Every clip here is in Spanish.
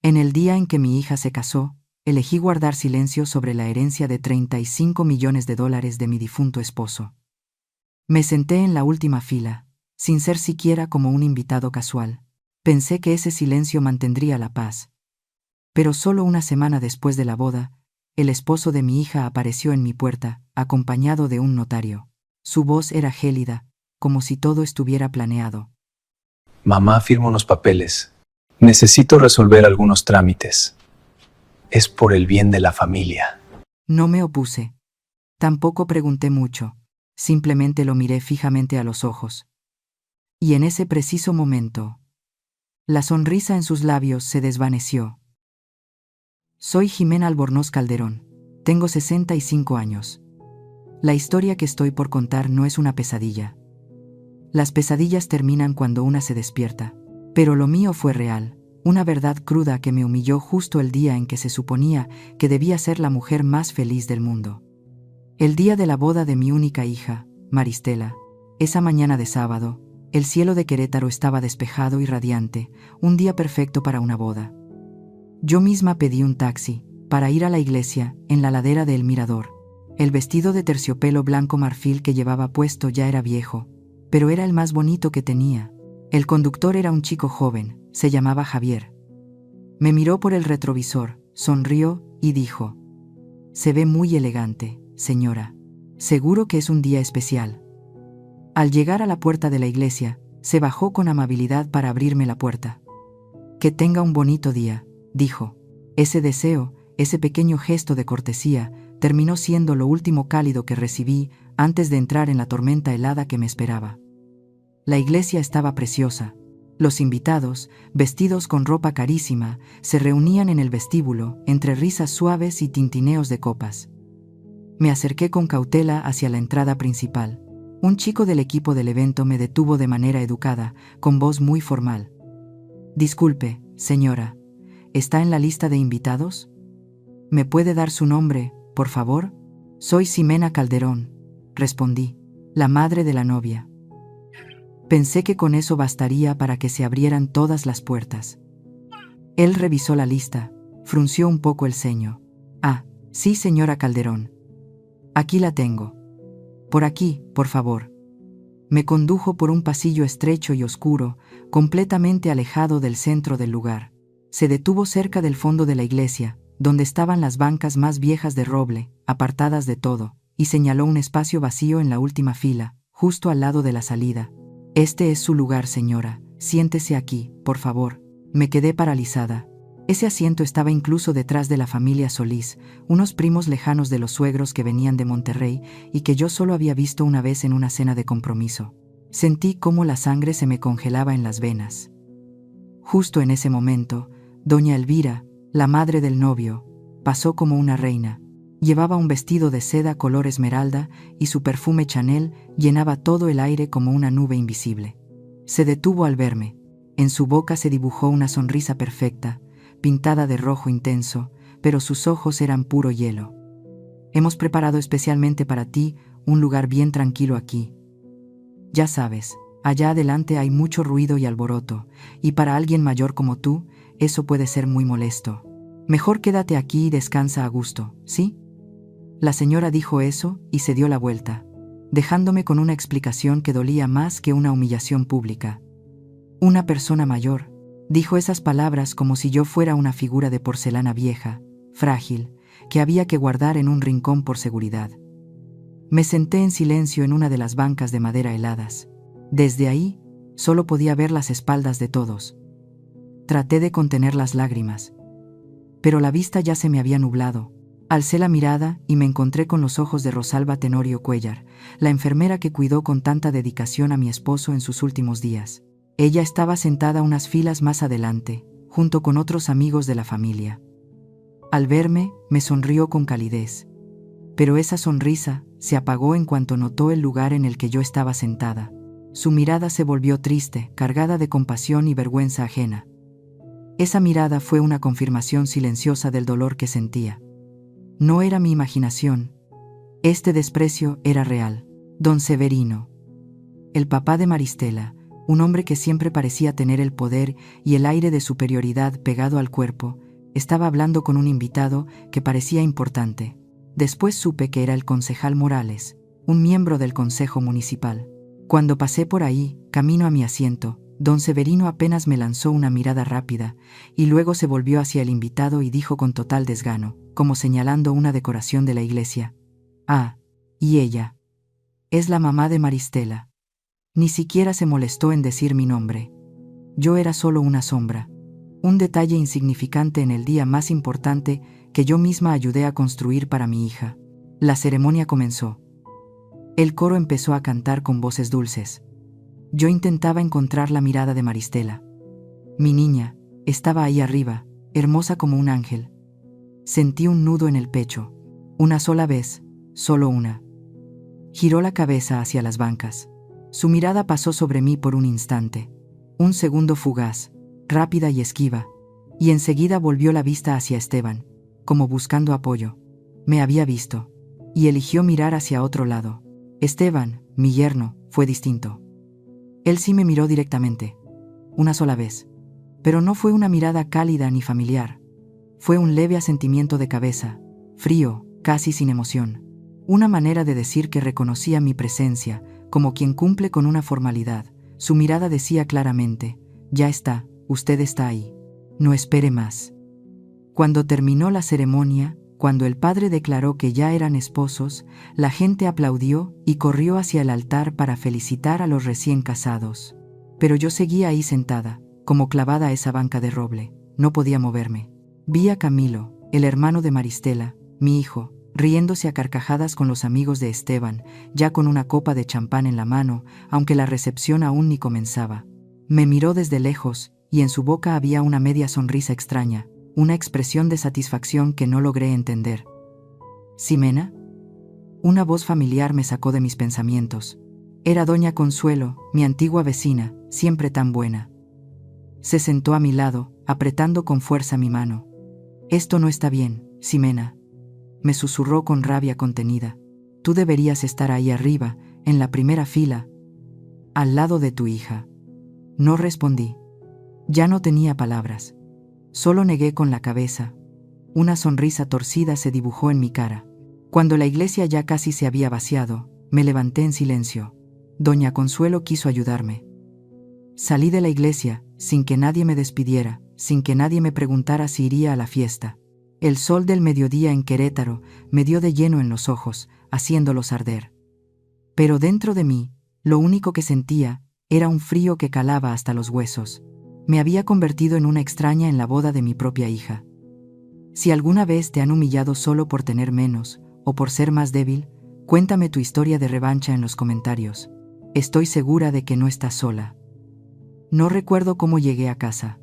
En el día en que mi hija se casó, elegí guardar silencio sobre la herencia de $35 millones de mi difunto esposo. Me senté en la última fila, sin ser siquiera como un invitado casual. Pensé que ese silencio mantendría la paz. Pero solo una semana después de la boda, el esposo de mi hija apareció en mi puerta, acompañado de un notario. Su voz era gélida, como si todo estuviera planeado. Mamá, firma unos papeles. Necesito resolver algunos trámites. Es por el bien de la familia. No me opuse. Tampoco pregunté mucho. Simplemente lo miré fijamente a los ojos. Y en ese preciso momento, la sonrisa en sus labios se desvaneció. Soy Jimena Albornoz Calderón. Tengo 65 años. La historia que estoy por contar no es una pesadilla. Las pesadillas terminan cuando una se despierta. Pero lo mío fue real, una verdad cruda que me humilló justo el día en que se suponía que debía ser la mujer más feliz del mundo. El día de la boda de mi única hija, Maristela. Esa mañana de sábado, el cielo de Querétaro estaba despejado y radiante, un día perfecto para una boda. Yo misma pedí un taxi, para ir a la iglesia, en la ladera de El Mirador. El vestido de terciopelo blanco marfil que llevaba puesto ya era viejo, pero era el más bonito que tenía. El conductor era un chico joven, se llamaba Javier. Me miró por el retrovisor, sonrió y dijo: «Se ve muy elegante, señora. Seguro que es un día especial». Al llegar a la puerta de la iglesia, se bajó con amabilidad para abrirme la puerta. «Que tenga un bonito día», dijo. Ese deseo, ese pequeño gesto de cortesía, terminó siendo lo último cálido que recibí antes de entrar en la tormenta helada que me esperaba. La iglesia estaba preciosa. Los invitados, vestidos con ropa carísima, se reunían en el vestíbulo, entre risas suaves y tintineos de copas. Me acerqué con cautela hacia la entrada principal. Un chico del equipo del evento me detuvo de manera educada, con voz muy formal. «Disculpe, señora, ¿está en la lista de invitados? ¿Me puede dar su nombre, por favor?» «Soy Ximena Calderón», respondí, «la madre de la novia». Pensé que con eso bastaría para que se abrieran todas las puertas. Él revisó la lista, frunció un poco el ceño. «Ah, sí, señora Calderón. Aquí la tengo. Por aquí, por favor». Me condujo por un pasillo estrecho y oscuro, completamente alejado del centro del lugar. Se detuvo cerca del fondo de la iglesia, donde estaban las bancas más viejas de roble, apartadas de todo, y señaló un espacio vacío en la última fila, justo al lado de la salida. «Este es su lugar, señora. Siéntese aquí, por favor». Me quedé paralizada. Ese asiento estaba incluso detrás de la familia Solís, unos primos lejanos de los suegros que venían de Monterrey y que yo solo había visto una vez en una cena de compromiso. Sentí cómo la sangre se me congelaba en las venas. Justo en ese momento, doña Elvira, la madre del novio, pasó como una reina. Llevaba un vestido de seda color esmeralda y su perfume Chanel llenaba todo el aire como una nube invisible. Se detuvo al verme. En su boca se dibujó una sonrisa perfecta, pintada de rojo intenso, pero sus ojos eran puro hielo. «Hemos preparado especialmente para ti un lugar bien tranquilo aquí. Ya sabes, allá adelante hay mucho ruido y alboroto, y para alguien mayor como tú, eso puede ser muy molesto. Mejor quédate aquí y descansa a gusto, ¿sí?» La señora dijo eso y se dio la vuelta, dejándome con una explicación que dolía más que una humillación pública. «Una persona mayor», dijo esas palabras como si yo fuera una figura de porcelana vieja, frágil, que había que guardar en un rincón por seguridad. Me senté en silencio en una de las bancas de madera heladas. Desde ahí, solo podía ver las espaldas de todos. Traté de contener las lágrimas, pero la vista ya se me había nublado. Alcé la mirada y me encontré con los ojos de Rosalba Tenorio Cuellar, la enfermera que cuidó con tanta dedicación a mi esposo en sus últimos días. Ella estaba sentada unas filas más adelante, junto con otros amigos de la familia. Al verme, me sonrió con calidez. Pero esa sonrisa se apagó en cuanto notó el lugar en el que yo estaba sentada. Su mirada se volvió triste, cargada de compasión y vergüenza ajena. Esa mirada fue una confirmación silenciosa del dolor que sentía. No era mi imaginación. Este desprecio era real. Don Severino, el papá de Maristela, un hombre que siempre parecía tener el poder y el aire de superioridad pegado al cuerpo, estaba hablando con un invitado que parecía importante. Después supe que era el concejal Morales, un miembro del Consejo Municipal. Cuando pasé por ahí, camino a mi asiento, don Severino apenas me lanzó una mirada rápida y luego se volvió hacia el invitado y dijo con total desgano, como señalando una decoración de la iglesia: «Ah, y ella. Es la mamá de Maristela». Ni siquiera se molestó en decir mi nombre. Yo era solo una sombra, un detalle insignificante en el día más importante que yo misma ayudé a construir para mi hija. La ceremonia comenzó. El coro empezó a cantar con voces dulces. Yo intentaba encontrar la mirada de Maristela. Mi niña estaba ahí arriba, hermosa como un ángel. Sentí un nudo en el pecho. Una sola vez, solo una. Giró la cabeza hacia las bancas. Su mirada pasó sobre mí por un instante. Un segundo fugaz, rápida y esquiva, y enseguida volvió la vista hacia Esteban, como buscando apoyo. Me había visto, y eligió mirar hacia otro lado. Esteban, mi yerno, fue distinto. Él sí me miró directamente, una sola vez, pero no fue una mirada cálida ni familiar. Fue un leve asentimiento de cabeza, frío, casi sin emoción. Una manera de decir que reconocía mi presencia, como quien cumple con una formalidad. Su mirada decía claramente: «Ya está, usted está ahí. No espere más». Cuando terminó la ceremonia, cuando el padre declaró que ya eran esposos, la gente aplaudió y corrió hacia el altar para felicitar a los recién casados. Pero yo seguía ahí sentada, como clavada a esa banca de roble. No podía moverme. Vi a Camilo, el hermano de Maristela, mi hijo, riéndose a carcajadas con los amigos de Esteban, ya con una copa de champán en la mano, aunque la recepción aún ni comenzaba. Me miró desde lejos, y en su boca había una media sonrisa extraña, una expresión de satisfacción que no logré entender. «¿Ximena?». Una voz familiar me sacó de mis pensamientos. Era doña Consuelo, mi antigua vecina, siempre tan buena. Se sentó a mi lado, apretando con fuerza mi mano. «Esto no está bien, Ximena», me susurró con rabia contenida. «Tú deberías estar ahí arriba, en la primera fila, al lado de tu hija». No respondí. Ya no tenía palabras. Solo negué con la cabeza. Una sonrisa torcida se dibujó en mi cara. Cuando la iglesia ya casi se había vaciado, me levanté en silencio. Doña Consuelo quiso ayudarme. Salí de la iglesia, sin que nadie me despidiera, sin que nadie me preguntara si iría a la fiesta. El sol del mediodía en Querétaro me dio de lleno en los ojos, haciéndolos arder. Pero dentro de mí, lo único que sentía era un frío que calaba hasta los huesos. Me había convertido en una extraña en la boda de mi propia hija. Si alguna vez te han humillado solo por tener menos, o por ser más débil, cuéntame tu historia de revancha en los comentarios. Estoy segura de que no estás sola. No recuerdo cómo llegué a casa.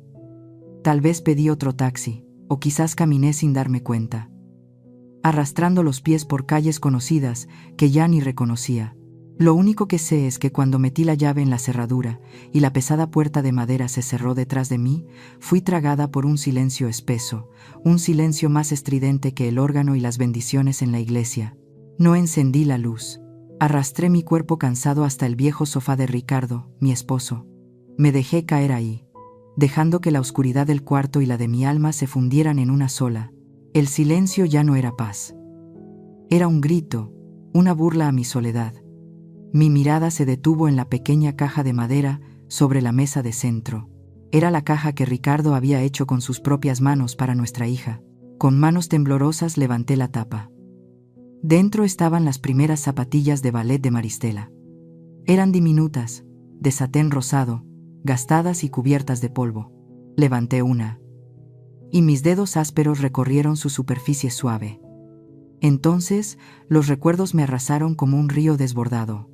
Tal vez pedí otro taxi, o quizás caminé sin darme cuenta, arrastrando los pies por calles conocidas que ya ni reconocía. Lo único que sé es que cuando metí la llave en la cerradura y la pesada puerta de madera se cerró detrás de mí, fui tragada por un silencio espeso, un silencio más estridente que el órgano y las bendiciones en la iglesia. No encendí la luz. Arrastré mi cuerpo cansado hasta el viejo sofá de Ricardo, mi esposo. Me dejé caer ahí, dejando que la oscuridad del cuarto y la de mi alma se fundieran en una sola. El silencio ya no era paz. Era un grito, una burla a mi soledad. Mi mirada se detuvo en la pequeña caja de madera sobre la mesa de centro. Era la caja que Ricardo había hecho con sus propias manos para nuestra hija. Con manos temblorosas levanté la tapa. Dentro estaban las primeras zapatillas de ballet de Maristela. Eran diminutas, de satén rosado, gastadas y cubiertas de polvo. Levanté una, y mis dedos ásperos recorrieron su superficie suave. Entonces, los recuerdos me arrasaron como un río desbordado.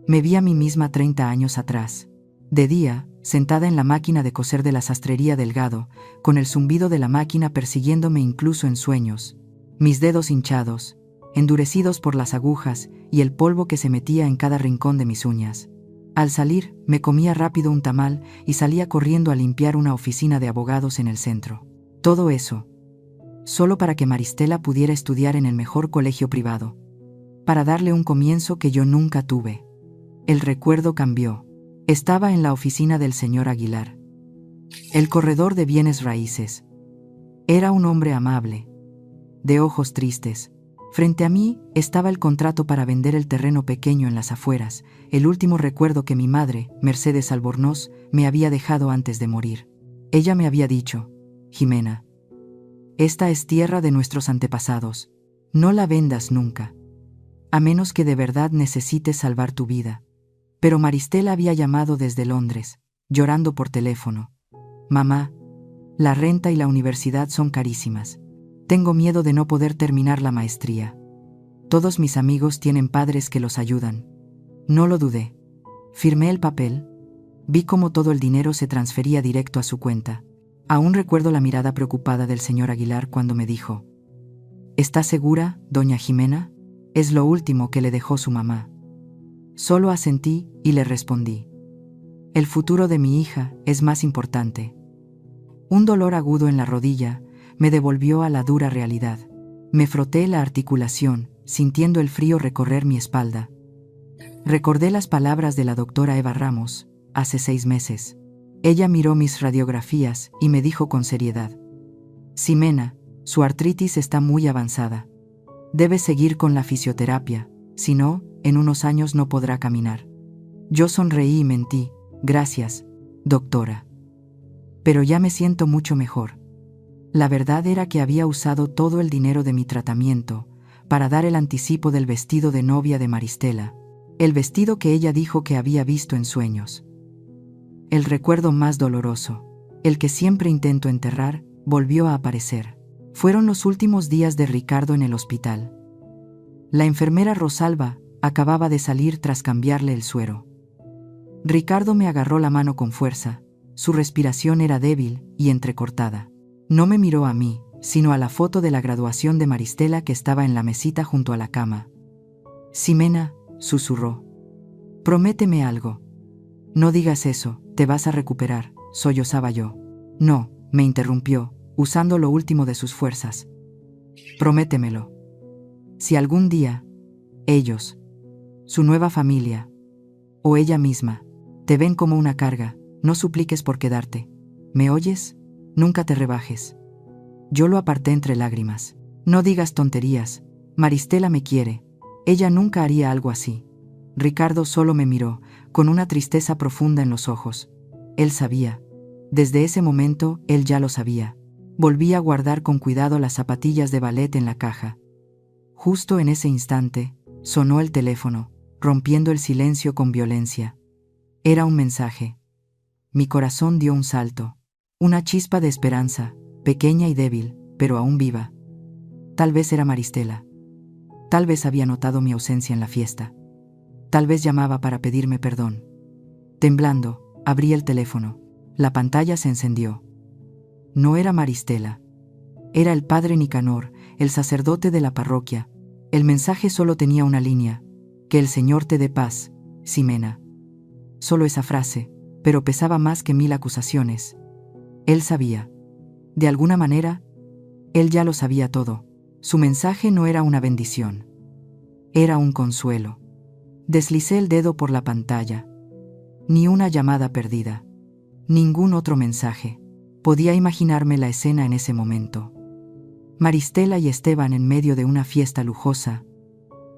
Me vi a mí misma 30 años atrás. De día, sentada en la máquina de coser de la sastrería Delgado, con el zumbido de la máquina persiguiéndome incluso en sueños. Mis dedos hinchados, endurecidos por las agujas y el polvo que se metía en cada rincón de mis uñas. Al salir, me comía rápido un tamal y salía corriendo a limpiar una oficina de abogados en el centro. Todo eso, solo para que Maristela pudiera estudiar en el mejor colegio privado. Para darle un comienzo que yo nunca tuve. El recuerdo cambió. Estaba en la oficina del señor Aguilar, el corredor de bienes raíces. Era un hombre amable, de ojos tristes. Frente a mí estaba el contrato para vender el terreno pequeño en las afueras, el último recuerdo que mi madre, Mercedes Albornoz, me había dejado antes de morir. Ella me había dicho: Jimena, esta es tierra de nuestros antepasados. No la vendas nunca, a menos que de verdad necesites salvar tu vida. Pero Maristela había llamado desde Londres, llorando por teléfono. Mamá, la renta y la universidad son carísimas. Tengo miedo de no poder terminar la maestría. Todos mis amigos tienen padres que los ayudan. No lo dudé. Firmé el papel. Vi cómo todo el dinero se transfería directo a su cuenta. Aún recuerdo la mirada preocupada del señor Aguilar cuando me dijo: ¿Está segura, doña Jimena? Es lo último que le dejó su mamá. Solo asentí y le respondí: el futuro de mi hija es más importante. Un dolor agudo en la rodilla me devolvió a la dura realidad. Me froté la articulación, sintiendo el frío recorrer mi espalda. Recordé las palabras de la doctora Eva Ramos, hace 6 meses. Ella miró mis radiografías y me dijo con seriedad: Ximena, su artritis está muy avanzada. Debe seguir con la fisioterapia, si no, en unos años no podrá caminar. Yo sonreí y mentí: gracias, doctora. Pero ya me siento mucho mejor. La verdad era que había usado todo el dinero de mi tratamiento para dar el anticipo del vestido de novia de Maristela, el vestido que ella dijo que había visto en sueños. El recuerdo más doloroso, el que siempre intento enterrar, volvió a aparecer. Fueron los últimos días de Ricardo en el hospital. La enfermera Rosalba acababa de salir tras cambiarle el suero. Ricardo me agarró la mano con fuerza. Su respiración era débil y entrecortada. No me miró a mí, sino a la foto de la graduación de Maristela que estaba en la mesita junto a la cama. Ximena, susurró. Prométeme algo. No digas eso, te vas a recuperar, sollozaba yo. No, me interrumpió, usando lo último de sus fuerzas. Prométemelo. Si algún día, ellos, su nueva familia, o ella misma, te ven como una carga, no supliques por quedarte. ¿Me oyes? Nunca te rebajes. Yo lo aparté entre lágrimas. No digas tonterías. Maristela me quiere. Ella nunca haría algo así. Ricardo solo me miró, con una tristeza profunda en los ojos. Él sabía. Desde ese momento, él ya lo sabía. Volví a guardar con cuidado las zapatillas de ballet en la caja. Justo en ese instante, sonó el teléfono, rompiendo el silencio con violencia. Era un mensaje. Mi corazón dio un salto. Una chispa de esperanza, pequeña y débil, pero aún viva. Tal vez era Maristela. Tal vez había notado mi ausencia en la fiesta. Tal vez llamaba para pedirme perdón. Temblando, abrí el teléfono. La pantalla se encendió. No era Maristela. Era el padre Nicanor, el sacerdote de la parroquia. El mensaje solo tenía una línea: que el Señor te dé paz, Ximena. Solo esa frase, pero pesaba más que 1000 acusaciones. Él sabía. De alguna manera, él ya lo sabía todo. Su mensaje no era una bendición. Era un consuelo. Deslicé el dedo por la pantalla. Ni una llamada perdida. Ningún otro mensaje. Podía imaginarme la escena en ese momento. Maristela y Esteban en medio de una fiesta lujosa,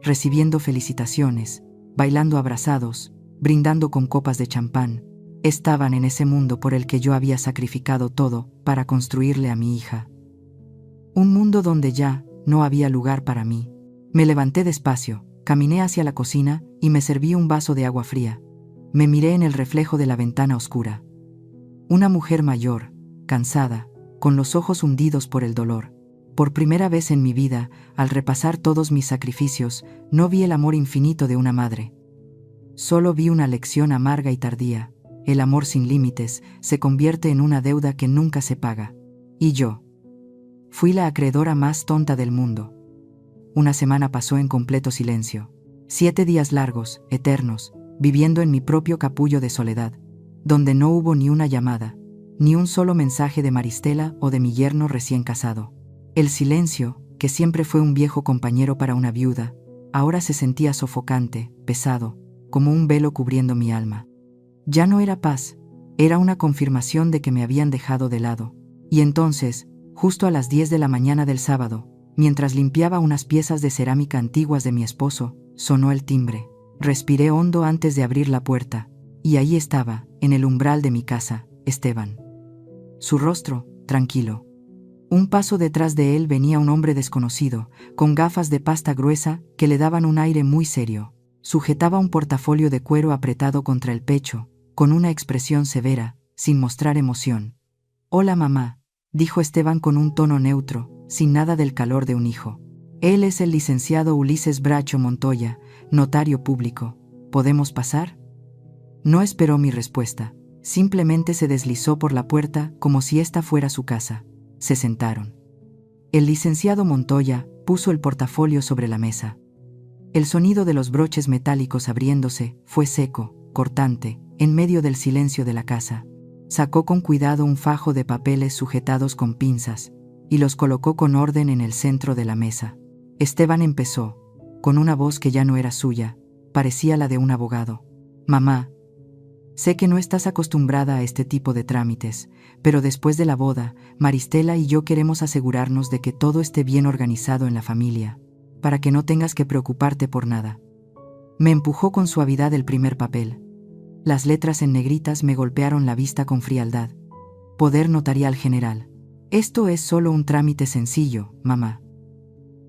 recibiendo felicitaciones, bailando abrazados, brindando con copas de champán. Estaban en ese mundo por el que yo había sacrificado todo para construirle a mi hija. Un mundo donde ya no había lugar para mí. Me levanté despacio, caminé hacia la cocina y me serví un vaso de agua fría. Me miré en el reflejo de la ventana oscura. Una mujer mayor, cansada, con los ojos hundidos por el dolor. Por primera vez en mi vida, al repasar todos mis sacrificios, no vi el amor infinito de una madre. Solo vi una lección amarga y tardía. El amor sin límites se convierte en una deuda que nunca se paga. Y yo fui la acreedora más tonta del mundo. Una semana pasó en completo silencio. 7 días largos, eternos, viviendo en mi propio capullo de soledad, donde no hubo ni una llamada, ni un solo mensaje de Maristela o de mi yerno recién casado. El silencio, que siempre fue un viejo compañero para una viuda, ahora se sentía sofocante, pesado, como un velo cubriendo mi alma. Ya no era paz, era una confirmación de que me habían dejado de lado. Y entonces, justo a las 10 de la mañana del sábado, mientras limpiaba unas piezas de cerámica antiguas de mi esposo, sonó el timbre. Respiré hondo antes de abrir la puerta, y ahí estaba, en el umbral de mi casa, Esteban. Su rostro, tranquilo. Un paso detrás de él venía un hombre desconocido, con gafas de pasta gruesa que le daban un aire muy serio. Sujetaba un portafolio de cuero apretado contra el pecho, con una expresión severa, sin mostrar emoción. «Hola, mamá», dijo Esteban con un tono neutro, sin nada del calor de un hijo. «Él es el licenciado Ulises Bracho Montoya, notario público. ¿Podemos pasar?» No esperó mi respuesta. Simplemente se deslizó por la puerta como si esta fuera su casa. Se sentaron. El licenciado Montoya puso el portafolio sobre la mesa. El sonido de los broches metálicos abriéndose fue seco, cortante, en medio del silencio de la casa. Sacó con cuidado un fajo de papeles sujetados con pinzas y los colocó con orden en el centro de la mesa. Esteban empezó, con una voz que ya no era suya, parecía la de un abogado. «Mamá, sé que no estás acostumbrada a este tipo de trámites, pero después de la boda, Maristela y yo queremos asegurarnos de que todo esté bien organizado en la familia, para que no tengas que preocuparte por nada». Me empujó con suavidad el primer papel. Las letras en negritas me golpearon la vista con frialdad. Poder notarial general. «Esto es solo un trámite sencillo, mamá»,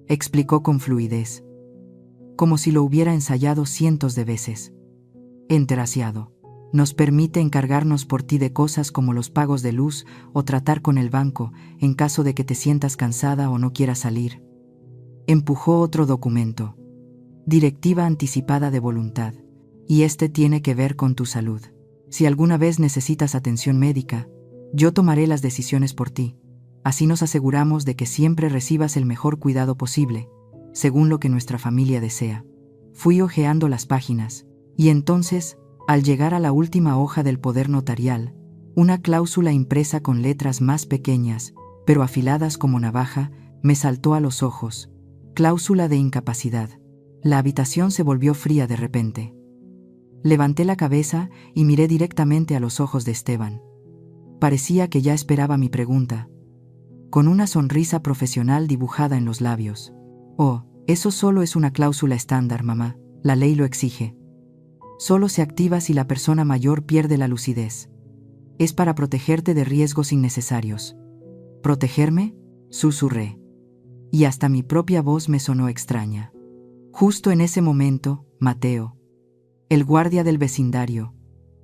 explicó con fluidez, como si lo hubiera ensayado cientos de veces. «Enteraciado. Nos permite encargarnos por ti de cosas como los pagos de luz o tratar con el banco en caso de que te sientas cansada o no quieras salir». Empujó otro documento. «Directiva anticipada de voluntad. Y este tiene que ver con tu salud. Si alguna vez necesitas atención médica, yo tomaré las decisiones por ti. Así nos aseguramos de que siempre recibas el mejor cuidado posible, según lo que nuestra familia desea». Fui hojeando las páginas, y entonces, al llegar a la última hoja del poder notarial, una cláusula impresa con letras más pequeñas, pero afiladas como navaja, me saltó a los ojos. Cláusula de incapacidad. La habitación se volvió fría de repente. Levanté la cabeza y miré directamente a los ojos de Esteban. Parecía que ya esperaba mi pregunta, con una sonrisa profesional dibujada en los labios. «Oh, eso solo es una cláusula estándar, mamá. La ley lo exige. Solo se activa si la persona mayor pierde la lucidez. Es para protegerte de riesgos innecesarios». «¿Protegerme?», susurré. Y hasta mi propia voz me sonó extraña. Justo en ese momento, Mateo, el guardia del vecindario,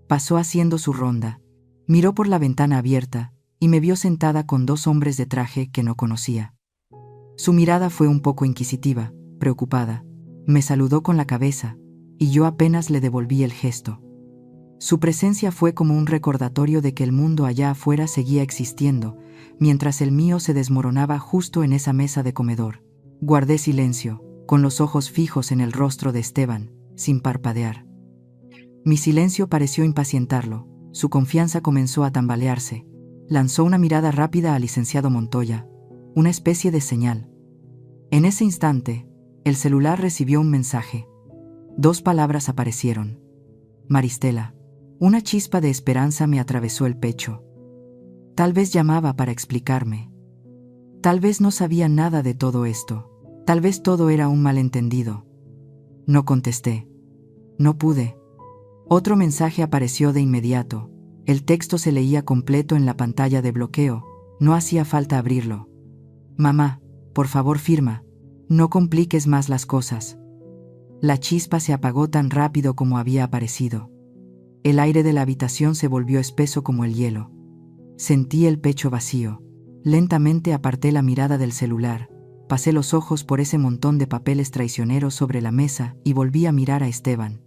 pasó haciendo su ronda. Miró por la ventana abierta y me vio sentada con dos hombres de traje que no conocía. Su mirada fue un poco inquisitiva, preocupada. Me saludó con la cabeza, y yo apenas le devolví el gesto. Su presencia fue como un recordatorio de que el mundo allá afuera seguía existiendo, mientras el mío se desmoronaba justo en esa mesa de comedor. Guardé silencio, con los ojos fijos en el rostro de Esteban, sin parpadear. Mi silencio pareció impacientarlo. Su confianza comenzó a tambalearse. Lanzó una mirada rápida al licenciado Montoya, una especie de señal. En ese instante, el celular recibió un mensaje. 2 palabras aparecieron. «Maristela». Una chispa de esperanza me atravesó el pecho. Tal vez llamaba para explicarme. Tal vez no sabía nada de todo esto. Tal vez todo era un malentendido. No contesté. No pude. Otro mensaje apareció de inmediato. El texto se leía completo en la pantalla de bloqueo. No hacía falta abrirlo. «Mamá, por favor firma. No compliques más las cosas». La chispa se apagó tan rápido como había aparecido. El aire de la habitación se volvió espeso como el hielo. Sentí el pecho vacío. Lentamente aparté la mirada del celular. Pasé los ojos por ese montón de papeles traicioneros sobre la mesa y volví a mirar a Esteban.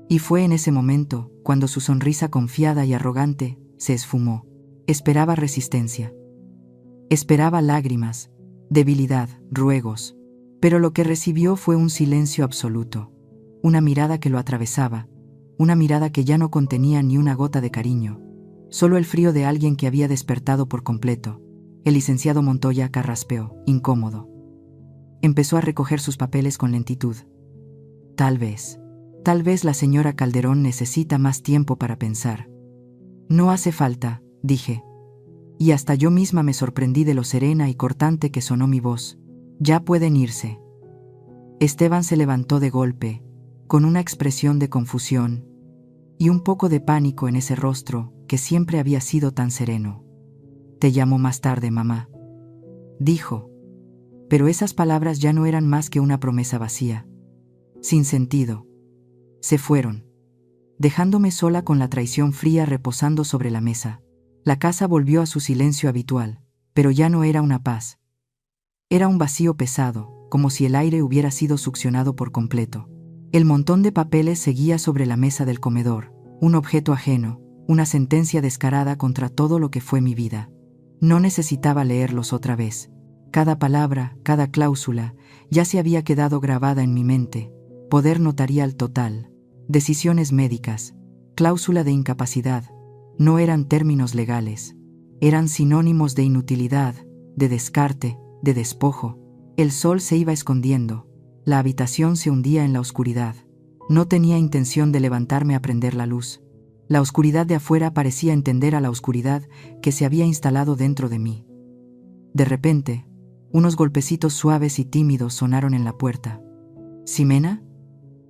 Y fue en ese momento, cuando su sonrisa confiada y arrogante se esfumó. Esperaba resistencia. Esperaba lágrimas, debilidad, ruegos. Pero lo que recibió fue un silencio absoluto. Una mirada que lo atravesaba. Una mirada que ya no contenía ni una gota de cariño. Solo el frío de alguien que había despertado por completo. El licenciado Montoya carraspeó, incómodo. Empezó a recoger sus papeles con lentitud. Tal Tal vez la señora Calderón necesita más tiempo para pensar. No hace falta, dije. Y hasta yo misma me sorprendí de lo serena y cortante que sonó mi voz. Ya pueden irse. Esteban se levantó de golpe, con una expresión de confusión y un poco de pánico en ese rostro que siempre había sido tan sereno. Te llamo más tarde, mamá, dijo. Pero esas palabras ya no eran más que una promesa vacía, sin sentido. Se fueron, dejándome sola con la traición fría reposando sobre la mesa. La casa volvió a su silencio habitual, pero ya no era una paz. Era un vacío pesado, como si el aire hubiera sido succionado por completo. El montón de papeles seguía sobre la mesa del comedor, un objeto ajeno, una sentencia descarada contra todo lo que fue mi vida. No necesitaba leerlos otra vez. Cada palabra, cada cláusula, ya se había quedado grabada en mi mente. Poder notarial total, decisiones médicas, cláusula de incapacidad. No eran términos legales. Eran sinónimos de inutilidad, de descarte, de despojo. El sol se iba escondiendo. La habitación se hundía en la oscuridad. No tenía intención de levantarme a prender la luz. La oscuridad de afuera parecía entender a la oscuridad que se había instalado dentro de mí. De repente, unos golpecitos suaves y tímidos sonaron en la puerta. «¿Ximena?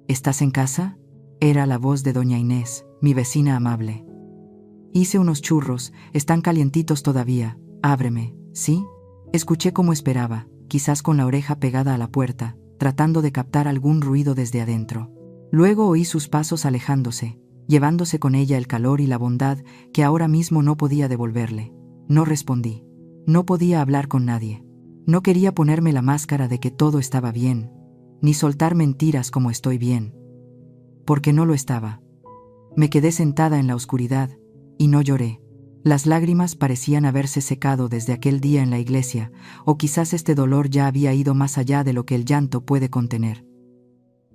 ¿Estás en casa?», era la voz de doña Inés, mi vecina amable. «Hice unos churros, están calientitos todavía, ábreme, ¿sí?», escuché como esperaba, quizás con la oreja pegada a la puerta, tratando de captar algún ruido desde adentro. Luego oí sus pasos alejándose, llevándose con ella el calor y la bondad que ahora mismo no podía devolverle. No respondí. No podía hablar con nadie. No quería ponerme la máscara de que todo estaba bien, ni soltar mentiras como estoy bien. Porque no lo estaba. Me quedé sentada en la oscuridad, y no lloré. Las lágrimas parecían haberse secado desde aquel día en la iglesia, o quizás este dolor ya había ido más allá de lo que el llanto puede contener.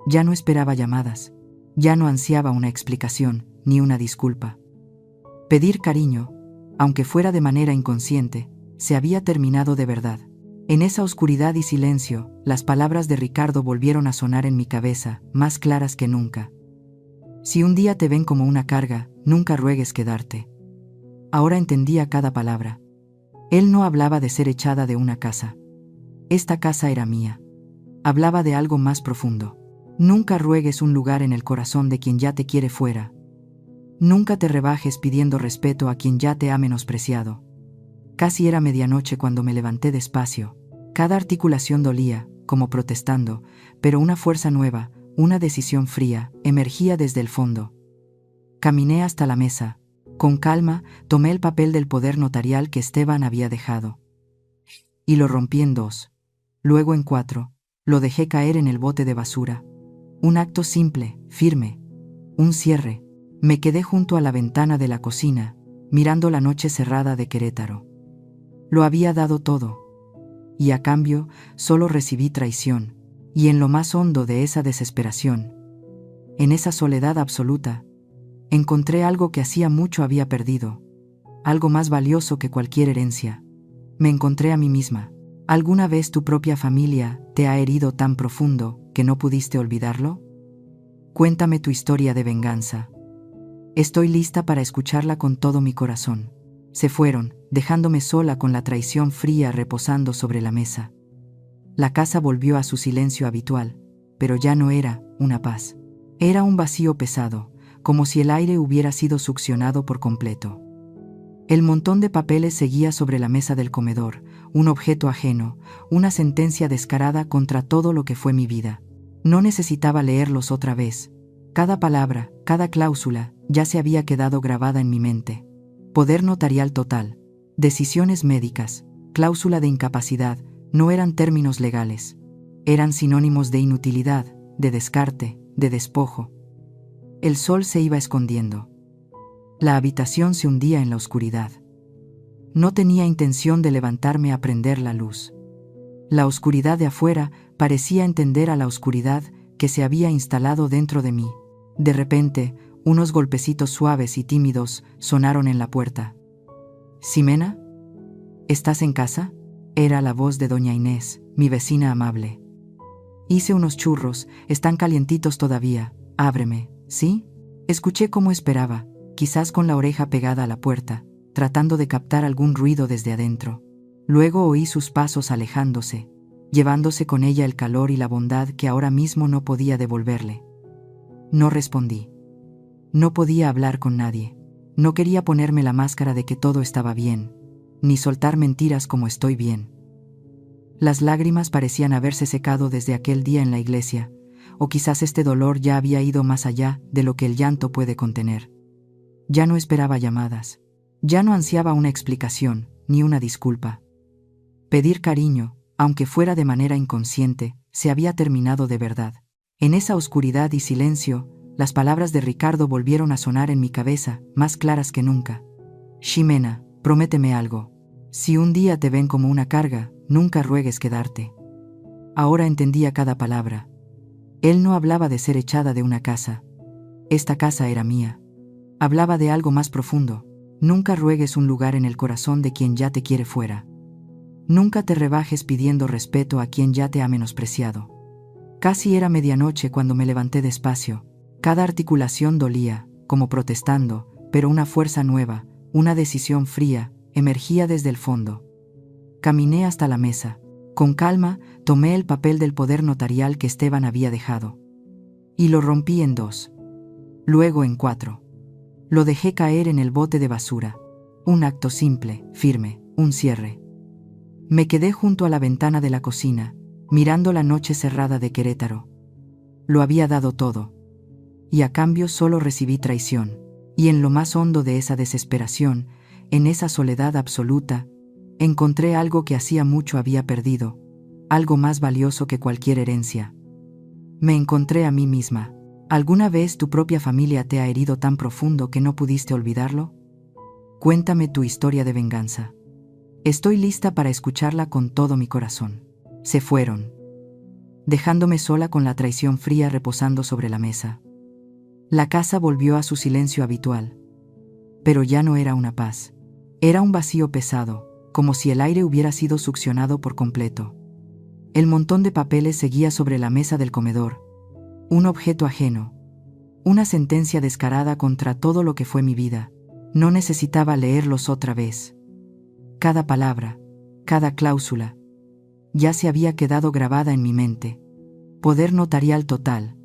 Ya no esperaba llamadas. Ya no ansiaba una explicación, ni una disculpa. Pedir cariño, aunque fuera de manera inconsciente, se había terminado de verdad. En esa oscuridad y silencio, las palabras de Ricardo volvieron a sonar en mi cabeza, más claras que nunca. Si un día te ven como una carga, nunca ruegues quedarte. Ahora entendía cada palabra. Él no hablaba de ser echada de una casa. Esta casa era mía. Hablaba de algo más profundo. Nunca ruegues un lugar en el corazón de quien ya te quiere fuera. Nunca te rebajes pidiendo respeto a quien ya te ha menospreciado. Casi era medianoche cuando me levanté despacio. Cada articulación dolía, como protestando, pero una fuerza nueva, una decisión fría, emergía desde el fondo. Caminé hasta la mesa. Con calma, tomé el papel del poder notarial que Esteban había dejado. Y lo rompí en 2. Luego en 4. Lo dejé caer en el bote de basura. Un acto simple, firme. Un cierre. Me quedé junto a la ventana de la cocina, mirando la noche cerrada de Querétaro. Lo había dado todo. Y a cambio, solo recibí traición. Y en lo más hondo de esa desesperación, en esa soledad absoluta, encontré algo que hacía mucho había perdido. Algo más valioso que cualquier herencia. Me encontré a mí misma. ¿Alguna vez tu propia familia te ha herido tan profundo que no pudiste olvidarlo? Cuéntame tu historia de venganza. Estoy lista para escucharla con todo mi corazón. Se fueron, dejándome sola con la traición fría reposando sobre la mesa. La casa volvió a su silencio habitual, pero ya no era una paz. Era un vacío pesado, como si el aire hubiera sido succionado por completo. El montón de papeles seguía sobre la mesa del comedor, un objeto ajeno, una sentencia descarada contra todo lo que fue mi vida. No necesitaba leerlos otra vez. Cada palabra, cada cláusula, ya se había quedado grabada en mi mente. Poder notarial total, decisiones médicas, cláusula de incapacidad, no eran términos legales. Eran sinónimos de inutilidad, de descarte, de despojo. El sol se iba escondiendo. La habitación se hundía en la oscuridad. No tenía intención de levantarme a prender la luz. La oscuridad de afuera parecía entender a la oscuridad que se había instalado dentro de mí. De repente, unos golpecitos suaves y tímidos sonaron en la puerta. «¿Ximena? ¿Estás en casa?», era la voz de doña Inés, mi vecina amable. «Hice unos churros, están calientitos todavía, Ábreme, ¿sí? Escuché cómo esperaba, quizás con la oreja pegada a la puerta, tratando de captar algún ruido desde adentro. Luego oí sus pasos alejándose, llevándose con ella el calor y la bondad que ahora mismo no podía devolverle. No respondí. No podía hablar con nadie. No quería ponerme la máscara de que todo estaba bien, ni soltar mentiras como estoy bien. Las lágrimas parecían haberse secado desde aquel día en la iglesia, o quizás este dolor ya había ido más allá de lo que el llanto puede contener. Ya no esperaba llamadas. Ya no ansiaba una explicación, ni una disculpa. Pedir cariño, aunque fuera de manera inconsciente, se había terminado de verdad. En esa oscuridad y silencio, las palabras de Ricardo volvieron a sonar en mi cabeza, más claras que nunca. Ximena, prométeme algo. Si un día te ven como una carga, nunca ruegues quedarte. Ahora entendía cada palabra. Él no hablaba de ser echada de una casa. Esta casa era mía. Hablaba de algo más profundo. Nunca ruegues un lugar en el corazón de quien ya te quiere fuera. Nunca te rebajes pidiendo respeto a quien ya te ha menospreciado. Casi era medianoche cuando me levanté despacio. Cada articulación dolía, como protestando, pero una fuerza nueva, una decisión fría, emergía desde el fondo. Caminé hasta la mesa. Con calma, tomé el papel del poder notarial que Esteban había dejado. Y lo rompí en 2. Luego en 4. Lo dejé caer en el bote de basura. Un acto simple, firme, un cierre. Me quedé junto a la ventana de la cocina, mirando la noche cerrada de Querétaro. Lo había dado todo. Y a cambio solo recibí traición. Y en lo más hondo de esa desesperación, en esa soledad absoluta, encontré algo que hacía mucho había perdido, algo más valioso que cualquier herencia. Me encontré a mí misma. ¿Alguna vez tu propia familia te ha herido tan profundo que no pudiste olvidarlo? Cuéntame tu historia de venganza. Estoy lista para escucharla con todo mi corazón. Se fueron, dejándome sola con la traición fría reposando sobre la mesa. La casa volvió a su silencio habitual. Pero ya no era una paz. Era un vacío pesado, como si el aire hubiera sido succionado por completo. El montón de papeles seguía sobre la mesa del comedor. Un objeto ajeno. Una sentencia descarada contra todo lo que fue mi vida. No necesitaba leerlos otra vez. Cada palabra, cada cláusula, ya se había quedado grabada en mi mente. Poder notarial total.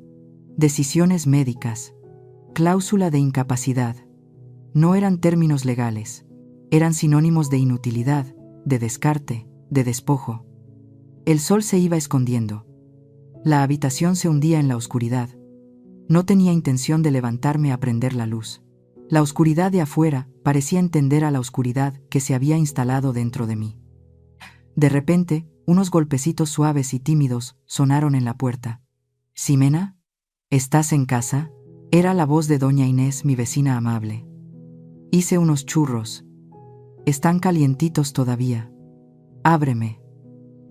Decisiones médicas. Cláusula de incapacidad. No eran términos legales. Eran sinónimos de inutilidad, de descarte, de despojo. El sol se iba escondiendo. La habitación se hundía en la oscuridad. No tenía intención de levantarme a prender la luz. La oscuridad de afuera parecía entender a la oscuridad que se había instalado dentro de mí. De repente, unos golpecitos suaves y tímidos sonaron en la puerta. «Ximena, ¿estás en casa?» Era la voz de doña Inés, mi vecina amable. «Hice unos churros. Están calientitos todavía. Ábreme».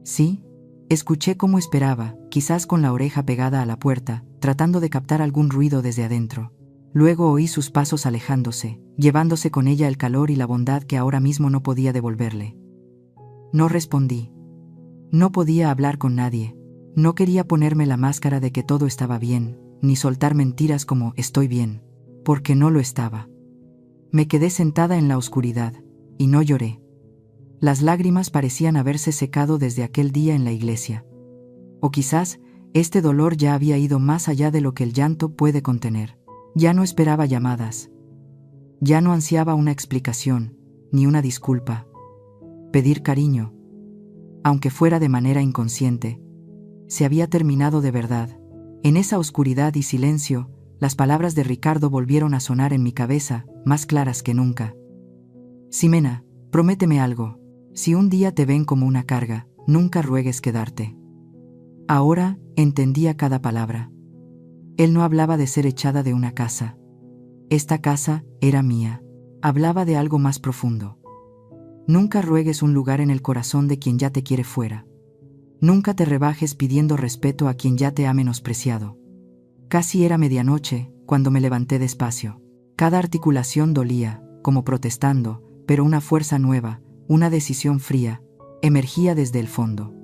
«¿Sí?» Escuché como esperaba, quizás con la oreja pegada a la puerta, tratando de captar algún ruido desde adentro. Luego oí sus pasos alejándose, llevándose con ella el calor y la bondad que ahora mismo no podía devolverle. No respondí. No podía hablar con nadie. No quería ponerme la máscara de que todo estaba bien, ni soltar mentiras como «estoy bien», porque no lo estaba. Me quedé sentada en la oscuridad, y no lloré. Las lágrimas parecían haberse secado desde aquel día en la iglesia. O quizás, este dolor ya había ido más allá de lo que el llanto puede contener. Ya no esperaba llamadas. Ya no ansiaba una explicación, ni una disculpa. Pedir cariño, aunque fuera de manera inconsciente, se había terminado de verdad. En esa oscuridad y silencio, las palabras de Ricardo volvieron a sonar en mi cabeza, más claras que nunca. «Ximena, prométeme algo. Si un día te ven como una carga, nunca ruegues quedarte». Ahora entendía cada palabra. Él no hablaba de ser echada de una casa. Esta casa era mía. Hablaba de algo más profundo. Nunca ruegues un lugar en el corazón de quien ya te quiere fuera. Nunca te rebajes pidiendo respeto a quien ya te ha menospreciado. Casi era medianoche cuando me levanté despacio. Cada articulación dolía, como protestando, pero una fuerza nueva, una decisión fría, emergía desde el fondo.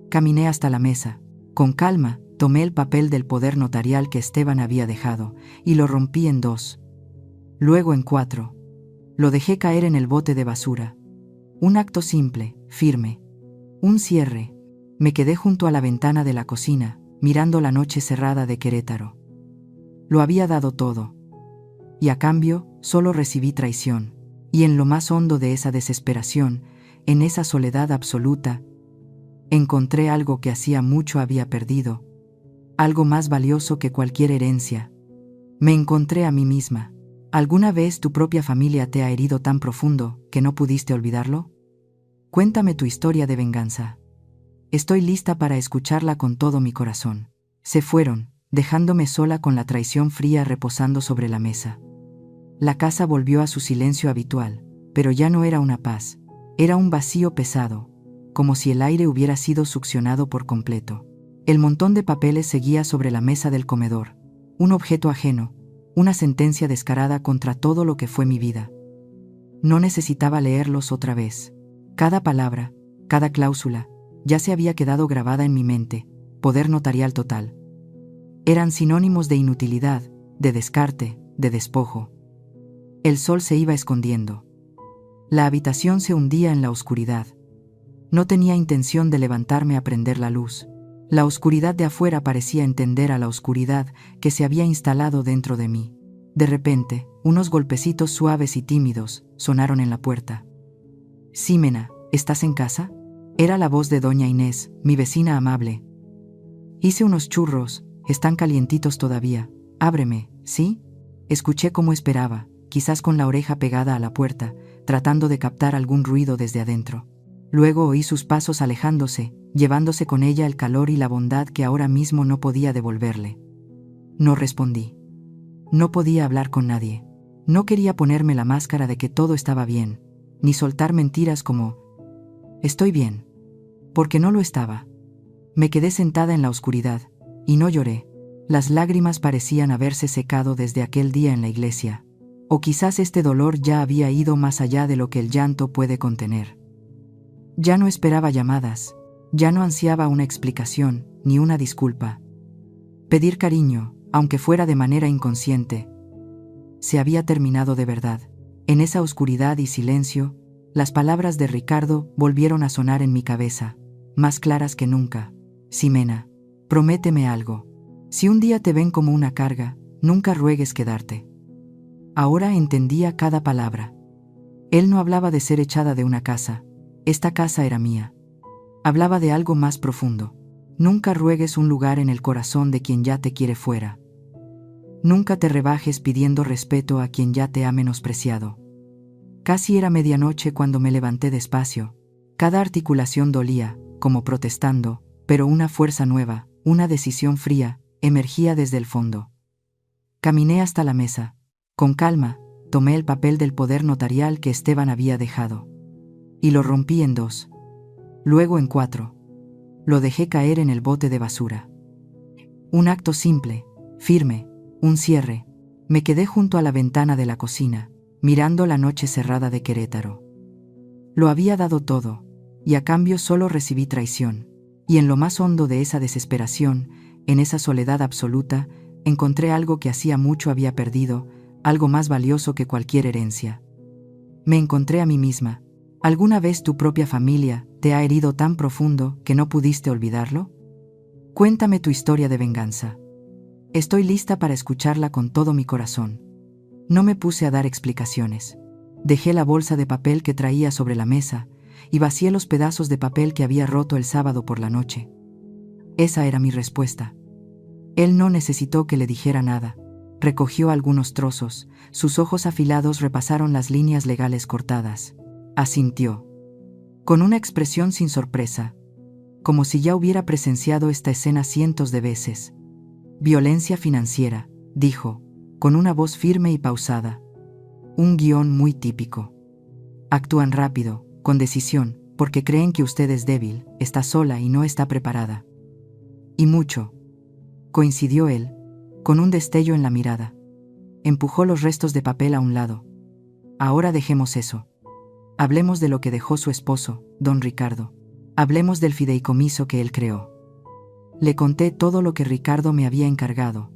Caminé hasta la mesa. Con calma, Tomé el papel del poder notarial que Esteban había dejado y lo rompí en 2. Luego en 4. Lo dejé caer en el bote de basura. Un acto simple, firme. Un cierre. Me quedé junto a la ventana de la cocina, mirando la noche cerrada de Querétaro. Lo había dado todo. Y a cambio, solo recibí traición. Y en lo más hondo de esa desesperación, en esa soledad absoluta, encontré algo que hacía mucho había perdido. Algo más valioso que cualquier herencia. Me encontré a mí misma. ¿Alguna vez tu propia familia te ha herido tan profundo que no pudiste olvidarlo? Cuéntame tu historia de venganza. Estoy lista para escucharla con todo mi corazón. Se fueron, dejándome sola con la traición fría reposando sobre la mesa. La casa volvió a su silencio habitual, pero ya no era una paz. Era un vacío pesado, como si el aire hubiera sido succionado por completo. El montón de papeles seguía sobre la mesa del comedor, un objeto ajeno, una sentencia descarada contra todo lo que fue mi vida. No necesitaba leerlos otra vez. Cada palabra, cada cláusula, ya se había quedado grabada en mi mente, poder notarial total. Eran sinónimos de inutilidad, de descarte, de despojo. El sol se iba escondiendo. La habitación se hundía en la oscuridad. No tenía intención de levantarme a prender la luz. La oscuridad de afuera parecía entender a la oscuridad que se había instalado dentro de mí. De repente, unos golpecitos suaves y tímidos sonaron en la puerta. «Ximena, ¿estás en casa?» Era la voz de doña Inés, mi vecina amable. «Hice unos churros, están calientitos todavía. Ábreme, ¿sí?» Escuché como esperaba, quizás con la oreja pegada a la puerta, tratando de captar algún ruido desde adentro. Luego oí sus pasos alejándose, llevándose con ella el calor y la bondad que ahora mismo no podía devolverle. No respondí. No podía hablar con nadie. No quería ponerme la máscara de que todo estaba bien, ni soltar mentiras como «estoy bien», porque no lo estaba. Me quedé sentada en la oscuridad, y no lloré. Las lágrimas parecían haberse secado desde aquel día en la iglesia. O quizás este dolor ya había ido más allá de lo que el llanto puede contener. Ya no esperaba llamadas, ya no ansiaba una explicación, ni una disculpa. Pedir cariño, aunque fuera de manera inconsciente, se había terminado de verdad. En esa oscuridad y silencio, las palabras de Ricardo volvieron a sonar en mi cabeza, más claras que nunca. «Ximena, prométeme algo. Si un día te ven como una carga, nunca ruegues quedarte». Ahora entendía cada palabra. Él no hablaba de ser echada de una casa. Esta casa era mía. Hablaba de algo más profundo. Nunca ruegues un lugar en el corazón de quien ya te quiere fuera. Nunca te rebajes pidiendo respeto a quien ya te ha menospreciado. Casi era medianoche cuando me levanté despacio. Cada articulación dolía, como protestando, pero una fuerza nueva, una decisión fría, emergía desde el fondo. Caminé hasta la mesa. Con calma, tomé el papel del poder notarial que Esteban había dejado. Y lo rompí en 2. Luego en 4. Lo dejé caer en el bote de basura. Un acto simple, firme, un cierre. Me quedé junto a la ventana de la cocina, mirando la noche cerrada de Querétaro. Lo había dado todo, y a cambio solo recibí traición. Y en lo más hondo de esa desesperación, en esa soledad absoluta, encontré algo que hacía mucho había perdido, algo más valioso que cualquier herencia. Me encontré a mí misma. ¿Alguna vez tu propia familia te ha herido tan profundo que no pudiste olvidarlo? Cuéntame tu historia de venganza. Estoy lista para escucharla con todo mi corazón. No me puse a dar explicaciones. Dejé la bolsa de papel que traía sobre la mesa y vacié los pedazos de papel que había roto el sábado por la noche. Esa era mi respuesta. Él no necesitó que le dijera nada. Recogió algunos trozos, sus ojos afilados repasaron las líneas legales cortadas. Asintió. Con una expresión sin sorpresa, como si ya hubiera presenciado esta escena cientos de veces. «Violencia financiera», dijo, con una voz firme y pausada. Un guión muy típico. «Actúan rápido, con decisión, porque creen que usted es débil, está sola y no está preparada». «Y mucho», coincidió él, con un destello en la mirada. Empujó los restos de papel a un lado. «Ahora dejemos eso. Hablemos de lo que dejó su esposo, don Ricardo. Hablemos del fideicomiso que él creó. Le conté todo lo que Ricardo me había encargado,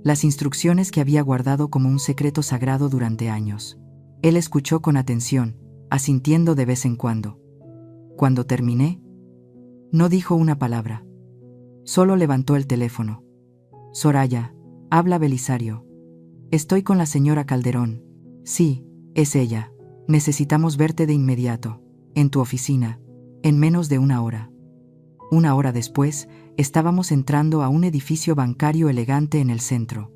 las instrucciones que había guardado como un secreto sagrado durante años. Él escuchó con atención, asintiendo de vez en cuando. Cuando terminé, no dijo una palabra. Solo levantó el teléfono. Soraya, habla Belisario. Estoy con la señora Calderón. Sí, es ella. Necesitamos verte de inmediato, en tu oficina, en menos de una hora. Una hora después, estábamos entrando a un edificio bancario elegante en el centro.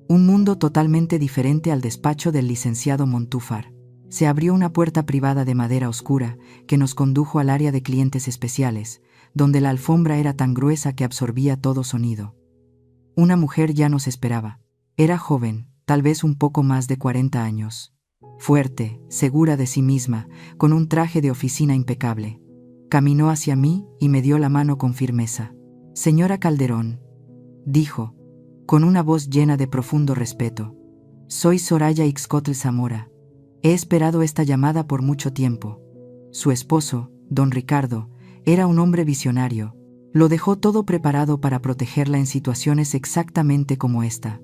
Un mundo totalmente diferente al despacho del licenciado Montúfar. Se abrió una puerta privada de madera oscura que nos condujo al área de clientes especiales, donde la alfombra era tan gruesa que absorbía todo sonido. Una mujer ya nos esperaba. Era joven, tal vez un poco más de 40 años. Fuerte, segura de sí misma, con un traje de oficina impecable. Caminó hacia mí y me dio la mano con firmeza. «Señora Calderón», dijo, con una voz llena de profundo respeto. «Soy Soraya Ixcotl Zamora. He esperado esta llamada por mucho tiempo». Su esposo, don Ricardo, era un hombre visionario. Lo dejó todo preparado para protegerla en situaciones exactamente como esta.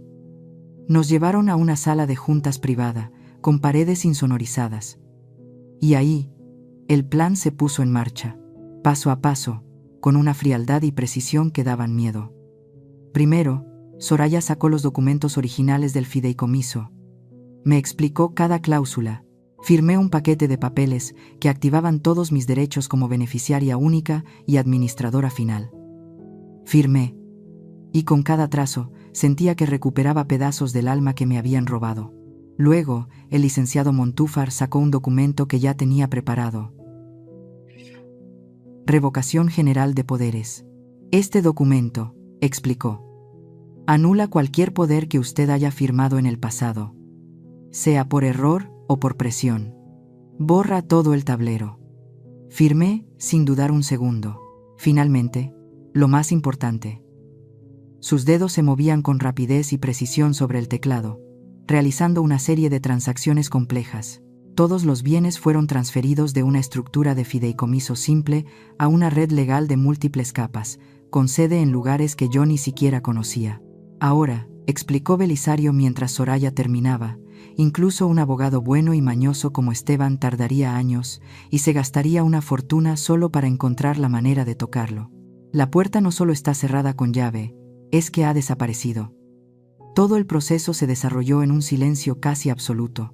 Nos llevaron a una sala de juntas privada, con paredes insonorizadas. Y ahí, el plan se puso en marcha, paso a paso, con una frialdad y precisión que daban miedo. Primero, Soraya sacó los documentos originales del fideicomiso. Me explicó cada cláusula. Firmé un paquete de papeles que activaban todos mis derechos como beneficiaria única y administradora final. Firmé. Y con cada trazo, sentía que recuperaba pedazos del alma que me habían robado. Luego, el licenciado Montúfar sacó un documento que ya tenía preparado. Revocación general de poderes. Este documento, explicó, anula cualquier poder que usted haya firmado en el pasado, sea por error o por presión. Borra todo el tablero. Firmé sin dudar un segundo. Finalmente, lo más importante. Sus dedos se movían con rapidez y precisión sobre el teclado, realizando una serie de transacciones complejas. Todos los bienes fueron transferidos de una estructura de fideicomiso simple a una red legal de múltiples capas, con sede en lugares que yo ni siquiera conocía. Ahora, explicó Belisario mientras Soraya terminaba, incluso un abogado bueno y mañoso como Esteban tardaría años y se gastaría una fortuna solo para encontrar la manera de tocarlo. La puerta no solo está cerrada con llave, es que ha desaparecido. Todo el proceso se desarrolló en un silencio casi absoluto,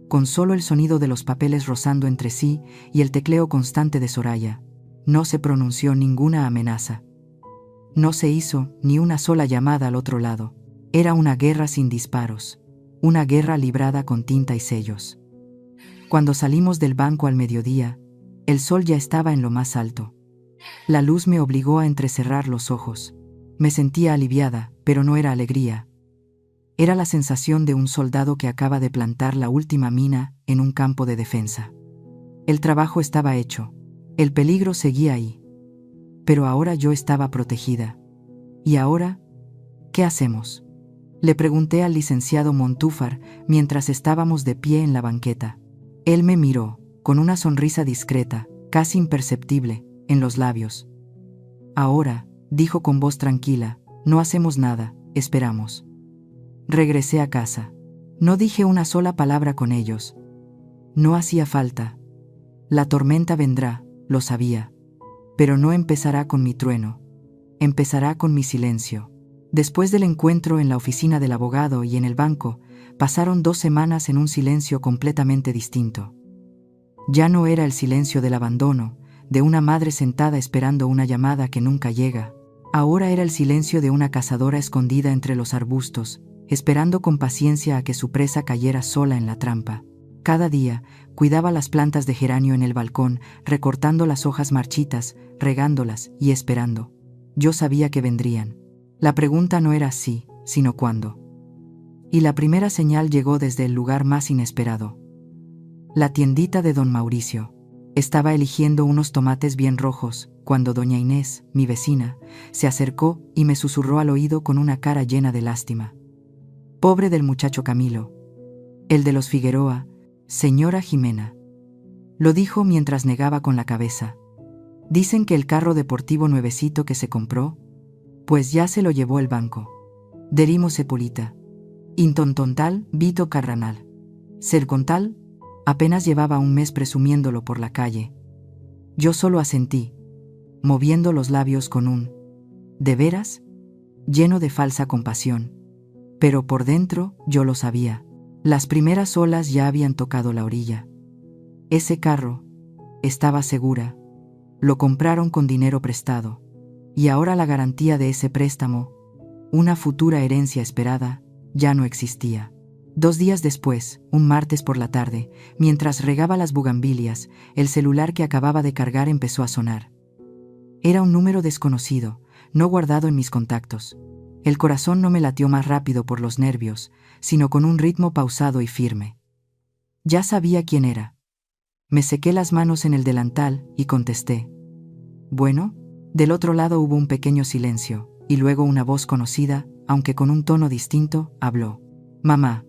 con solo el sonido de los papeles rozando entre sí y el tecleo constante de Soraya. No se pronunció ninguna amenaza. No se hizo ni una sola llamada al otro lado. Era una guerra sin disparos, una guerra librada con tinta y sellos. Cuando salimos del banco al mediodía, el sol ya estaba en lo más alto. La luz me obligó a entrecerrar los ojos. Me sentía aliviada, pero no era alegría. Era la sensación de un soldado que acaba de plantar la última mina en un campo de defensa. El trabajo estaba hecho. El peligro seguía ahí. Pero ahora yo estaba protegida. ¿Y ahora? ¿Qué hacemos?, le pregunté al licenciado Montúfar mientras estábamos de pie en la banqueta. Él me miró, con una sonrisa discreta, casi imperceptible, en los labios. Ahora, dijo con voz tranquila, no hacemos nada, esperamos. Regresé a casa. No dije una sola palabra con ellos. No hacía falta. La tormenta vendrá, lo sabía. Pero no empezará con mi trueno. Empezará con mi silencio. Después del encuentro en la oficina del abogado y en el banco, pasaron 2 semanas en un silencio completamente distinto. Ya no era el silencio del abandono, de una madre sentada esperando una llamada que nunca llega. Ahora era el silencio de una cazadora escondida entre los arbustos, esperando con paciencia a que su presa cayera sola en la trampa. Cada día, cuidaba las plantas de geranio en el balcón, recortando las hojas marchitas, regándolas y esperando. Yo sabía que vendrían. La pregunta no era si, sino cuándo. Y la primera señal llegó desde el lugar más inesperado. La tiendita de don Mauricio. Estaba eligiendo unos tomates bien rojos, cuando doña Inés, mi vecina, se acercó y me susurró al oído con una cara llena de lástima. Pobre del muchacho Camilo. El de los Figueroa, señora Jimena. Lo dijo mientras negaba con la cabeza. Dicen que el carro deportivo nuevecito que se compró, pues ya se lo llevó el banco. Derimo sepulita. Intontontal, Vito Carranal. Sercontal, apenas llevaba un mes presumiéndolo por la calle. Yo solo asentí, moviendo los labios con un ¿de veras?, lleno de falsa compasión. Pero por dentro, yo lo sabía. Las primeras olas ya habían tocado la orilla. Ese carro, estaba segura, lo compraron con dinero prestado. Y ahora la garantía de ese préstamo, una futura herencia esperada, ya no existía. 2 días después, un martes por la tarde, mientras regaba las bugambilias, el celular que acababa de cargar empezó a sonar. Era un número desconocido, no guardado en mis contactos. El corazón no me latió más rápido por los nervios, sino con un ritmo pausado y firme. Ya sabía quién era. Me sequé las manos en el delantal y contesté. Bueno, del otro lado hubo un pequeño silencio, y luego una voz conocida, aunque con un tono distinto, habló. Mamá.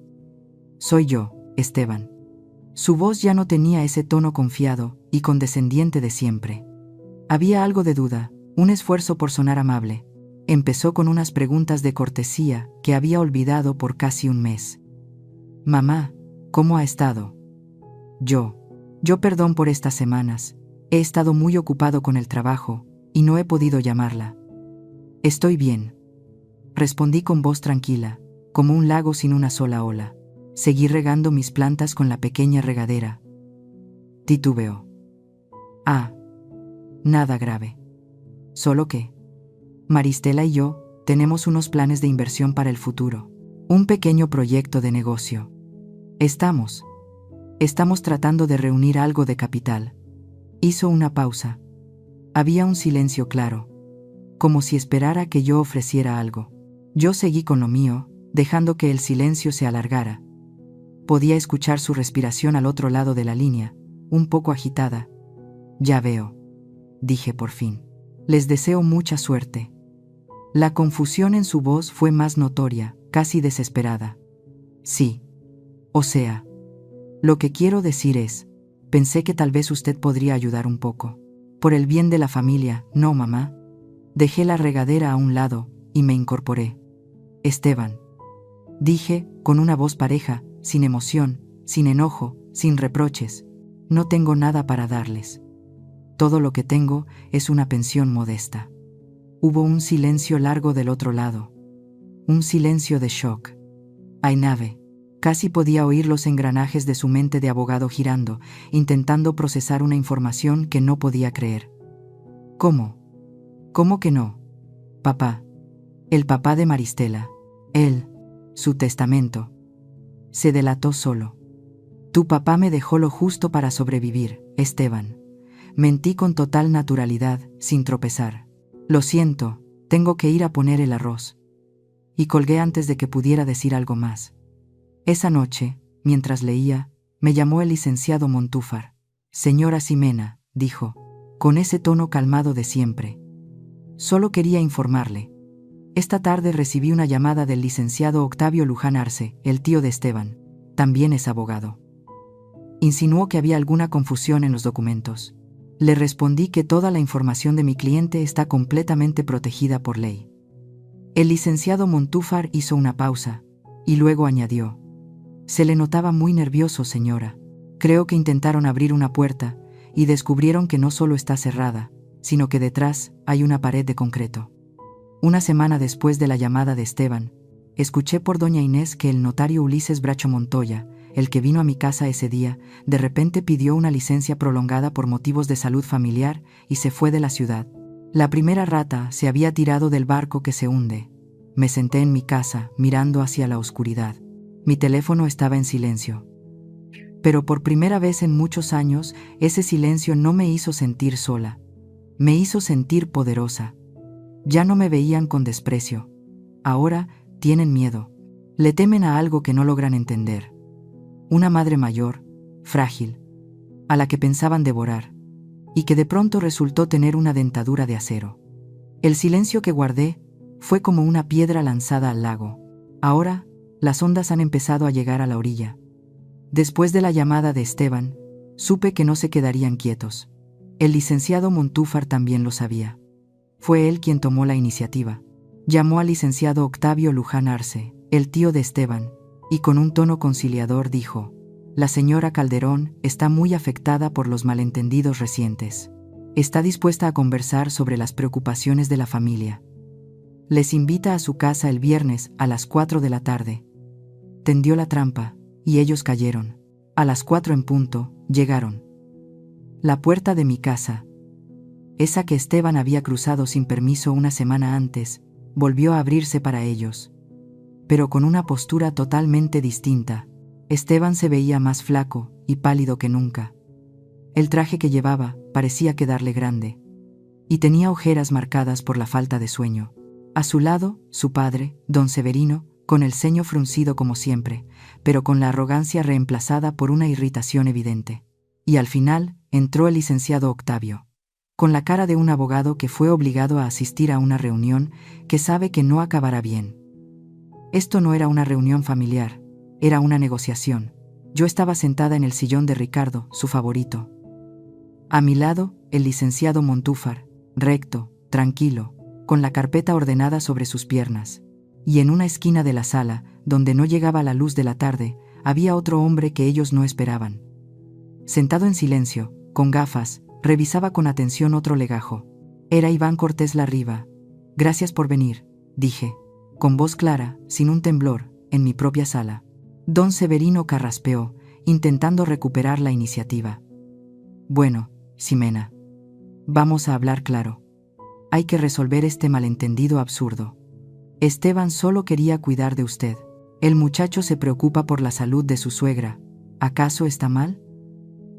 Soy yo, Esteban. Su voz ya no tenía ese tono confiado y condescendiente de siempre. Había algo de duda, un esfuerzo por sonar amable. Empezó con unas preguntas de cortesía que había olvidado por casi un mes. Mamá, ¿cómo ha estado? Yo perdón por estas semanas. He estado muy ocupado con el trabajo y no he podido llamarla. Estoy bien. Respondí con voz tranquila, como un lago sin una sola ola. Seguí regando mis plantas con la pequeña regadera. Titubeó. Nada grave. Solo que Maristela y yo tenemos unos planes de inversión para el futuro. Un pequeño proyecto de negocio. Estamos tratando de reunir algo de capital. Hizo una pausa. Había un silencio claro, como si esperara que yo ofreciera algo. Yo seguí con lo mío, dejando que el silencio se alargara. Podía escuchar su respiración al otro lado de la línea, un poco agitada. Ya veo, dije por fin. Les deseo mucha suerte. La confusión en su voz fue más notoria, casi desesperada. Sí. O sea, lo que quiero decir es, pensé que tal vez usted podría ayudar un poco. Por el bien de la familia, ¿no, mamá? Dejé la regadera a un lado y me incorporé. Esteban. Dije, con una voz pareja, sin emoción, sin enojo, sin reproches. No tengo nada para darles. Todo lo que tengo es una pensión modesta. Hubo un silencio largo del otro lado. Un silencio de shock. Ainave. Casi podía oír los engranajes de su mente de abogado girando, intentando procesar una información que no podía creer. ¿Cómo? ¿Cómo que no? Papá. El papá de Maristela. Él. Su testamento. Se delató solo. Tu papá me dejó lo justo para sobrevivir, Esteban. Mentí con total naturalidad, sin tropezar. Lo siento, tengo que ir a poner el arroz. Y colgué antes de que pudiera decir algo más. Esa noche, mientras leía, me llamó el licenciado Montúfar. Señora Ximena, dijo, con ese tono calmado de siempre. Solo quería informarle. Esta tarde recibí una llamada del licenciado Octavio Luján Arce, el tío de Esteban. También es abogado. Insinuó que había alguna confusión en los documentos. Le respondí que toda la información de mi cliente está completamente protegida por ley. El licenciado Montúfar hizo una pausa, y luego añadió. Se le notaba muy nervioso, señora. Creo que intentaron abrir una puerta, y descubrieron que no solo está cerrada, sino que detrás hay una pared de concreto. Una semana después de la llamada de Esteban, escuché por doña Inés que el notario Ulises Bracho Montoya, el que vino a mi casa ese día, de repente pidió una licencia prolongada por motivos de salud familiar y se fue de la ciudad. La primera rata se había tirado del barco que se hunde. Me senté en mi casa, mirando hacia la oscuridad. Mi teléfono estaba en silencio. Pero por primera vez en muchos años, ese silencio no me hizo sentir sola. Me hizo sentir poderosa. Ya no me veían con desprecio. Ahora tienen miedo. Le temen a algo que no logran entender. Una madre mayor, frágil, a la que pensaban devorar, y que de pronto resultó tener una dentadura de acero. El silencio que guardé fue como una piedra lanzada al lago. Ahora, las ondas han empezado a llegar a la orilla. Después de la llamada de Esteban, supe que no se quedarían quietos. El licenciado Montúfar también lo sabía. Fue él quien tomó la iniciativa. Llamó al licenciado Octavio Luján Arce, el tío de Esteban, y con un tono conciliador dijo: «La señora Calderón está muy afectada por los malentendidos recientes. Está dispuesta a conversar sobre las preocupaciones de la familia. Les invita a su casa el viernes a las 4 de la tarde». Tendió la trampa, y ellos cayeron. A las 4 en punto, llegaron. La puerta de mi casa, esa que Esteban había cruzado sin permiso una semana antes, volvió a abrirse para ellos. Pero con una postura totalmente distinta. Esteban se veía más flaco y pálido que nunca. El traje que llevaba parecía quedarle grande. Y tenía ojeras marcadas por la falta de sueño. A su lado, su padre, don Severino, con el ceño fruncido como siempre, pero con la arrogancia reemplazada por una irritación evidente. Y al final, entró el licenciado Octavio, con la cara de un abogado que fue obligado a asistir a una reunión que sabe que no acabará bien. Esto no era una reunión familiar, era una negociación. Yo estaba sentada en el sillón de Ricardo, su favorito. A mi lado, el licenciado Montúfar, recto, tranquilo, con la carpeta ordenada sobre sus piernas. Y en una esquina de la sala, donde no llegaba la luz de la tarde, había otro hombre que ellos no esperaban. Sentado en silencio, con gafas, revisaba con atención otro legajo. Era Iván Cortés Larriva. «Gracias por venir», dije, con voz clara, sin un temblor, en mi propia sala. Don Severino carraspeó, intentando recuperar la iniciativa. «Bueno, Ximena. Vamos a hablar claro. Hay que resolver este malentendido absurdo. Esteban solo quería cuidar de usted. El muchacho se preocupa por la salud de su suegra. ¿Acaso está mal?».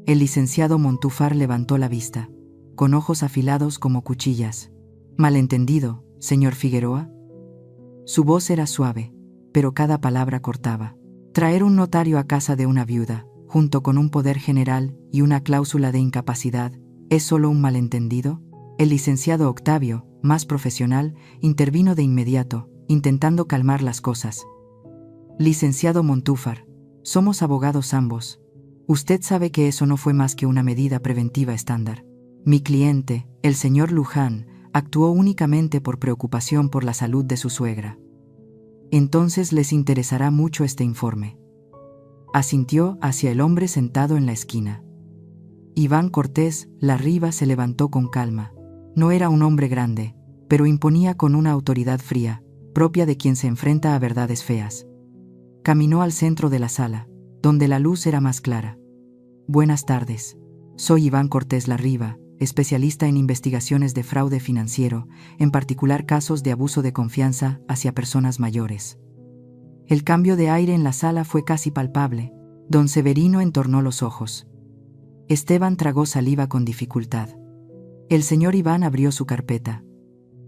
El licenciado Montúfar levantó la vista, con ojos afilados como cuchillas. «¿Malentendido, señor Figueroa?». Su voz era suave, pero cada palabra cortaba. Traer un notario a casa de una viuda, junto con un poder general y una cláusula de incapacidad, ¿es solo un malentendido? El licenciado Octavio, más profesional, intervino de inmediato, intentando calmar las cosas. «Licenciado Montúfar, somos abogados ambos. Usted sabe que eso no fue más que una medida preventiva estándar. Mi cliente, el señor Luján, actuó únicamente por preocupación por la salud de su suegra. Entonces les interesará mucho este informe». Asintió hacia el hombre sentado en la esquina. Iván Cortés Larriva se levantó con calma. No era un hombre grande, pero imponía con una autoridad fría, propia de quien se enfrenta a verdades feas. Caminó al centro de la sala, donde la luz era más clara. «Buenas tardes. Soy Iván Cortés Larriva, especialista en investigaciones de fraude financiero, en particular casos de abuso de confianza hacia personas mayores». El cambio de aire en la sala fue casi palpable. Don Severino entornó los ojos. Esteban tragó saliva con dificultad. El señor Iván abrió su carpeta.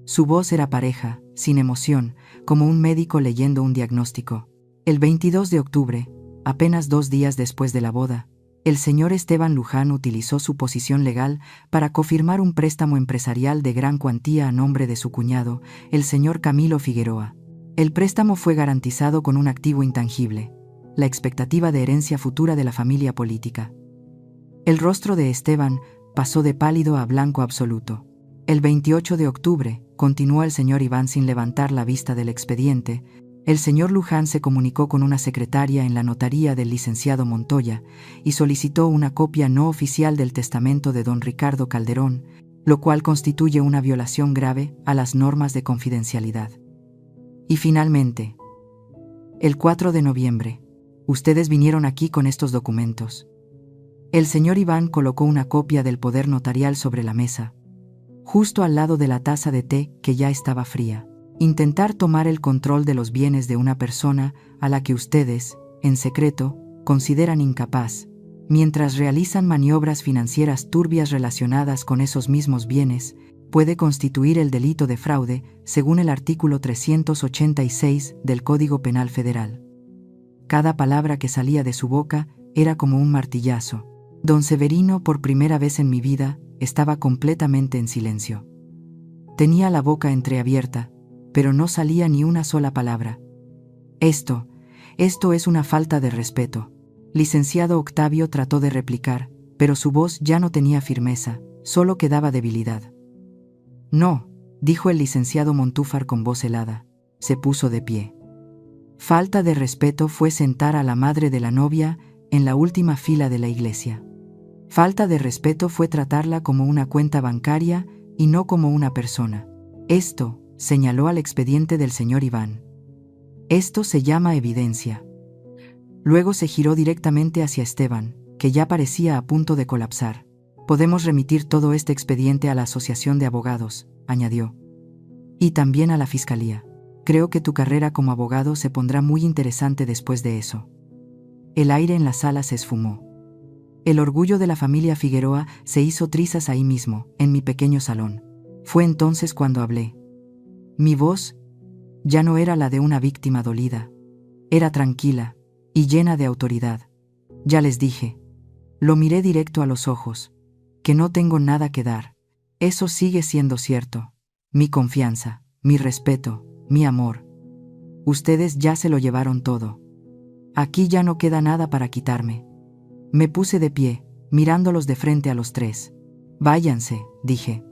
Su voz era pareja, sin emoción, como un médico leyendo un diagnóstico. El 22 de octubre, apenas 2 días después de la boda, el señor Esteban Luján utilizó su posición legal para confirmar un préstamo empresarial de gran cuantía a nombre de su cuñado, el señor Camilo Figueroa. El préstamo fue garantizado con un activo intangible, la expectativa de herencia futura de la familia política. El rostro de Esteban pasó de pálido a blanco absoluto. El 28 de octubre, continuó el señor Iván sin levantar la vista del expediente, el señor Luján se comunicó con una secretaria en la notaría del licenciado Montoya y solicitó una copia no oficial del testamento de don Ricardo Calderón, lo cual constituye una violación grave a las normas de confidencialidad. Y finalmente, el 4 de noviembre, ustedes vinieron aquí con estos documentos. El señor Iván colocó una copia del poder notarial sobre la mesa, justo al lado de la taza de té que ya estaba fría. Intentar tomar el control de los bienes de una persona a la que ustedes, en secreto, consideran incapaz, mientras realizan maniobras financieras turbias relacionadas con esos mismos bienes, puede constituir el delito de fraude, según el artículo 386 del Código Penal Federal. Cada palabra que salía de su boca era como un martillazo. Don Severino, por primera vez en mi vida, estaba completamente en silencio. Tenía la boca entreabierta, pero no salía ni una sola palabra. Esto es una falta de respeto. Licenciado Octavio trató de replicar, pero su voz ya no tenía firmeza, solo quedaba debilidad. No, dijo el licenciado Montúfar con voz helada. Se puso de pie. Falta de respeto fue sentar a la madre de la novia en la última fila de la iglesia. Falta de respeto fue tratarla como una cuenta bancaria y no como una persona. Esto, señaló al expediente del señor Iván. Esto se llama evidencia. Luego se giró directamente hacia Esteban, que ya parecía a punto de colapsar. Podemos remitir todo este expediente a la Asociación de Abogados, añadió. Y también a la Fiscalía. Creo que tu carrera como abogado se pondrá muy interesante después de eso. El aire en la sala se esfumó. El orgullo de la familia Figueroa se hizo trizas ahí mismo, en mi pequeño salón. Fue entonces cuando hablé. Mi voz ya no era la de una víctima dolida. Era tranquila y llena de autoridad. Ya les dije. Lo miré directo a los ojos. Que no tengo nada que dar. Eso sigue siendo cierto. Mi confianza, mi respeto, mi amor. Ustedes ya se lo llevaron todo. Aquí ya no queda nada para quitarme. Me puse de pie, mirándolos de frente a los tres. Váyanse, dije.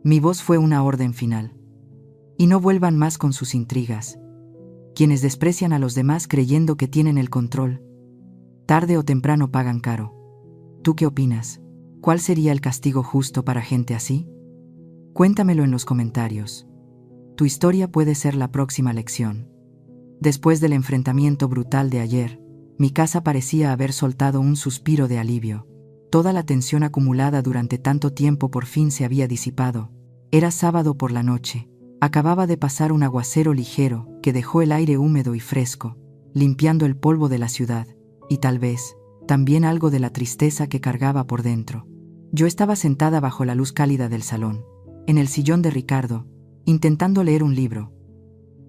Mi voz fue una orden final. Y no vuelvan más con sus intrigas. Quienes desprecian a los demás creyendo que tienen el control, tarde o temprano pagan caro. ¿Tú qué opinas? ¿Cuál sería el castigo justo para gente así? Cuéntamelo en los comentarios. Tu historia puede ser la próxima lección. Después del enfrentamiento brutal de ayer, mi casa parecía haber soltado un suspiro de alivio. Toda la tensión acumulada durante tanto tiempo por fin se había disipado. Era sábado por la noche. Acababa de pasar un aguacero ligero que dejó el aire húmedo y fresco, limpiando el polvo de la ciudad, y tal vez, también algo de la tristeza que cargaba por dentro. Yo estaba sentada bajo la luz cálida del salón, en el sillón de Ricardo, intentando leer un libro.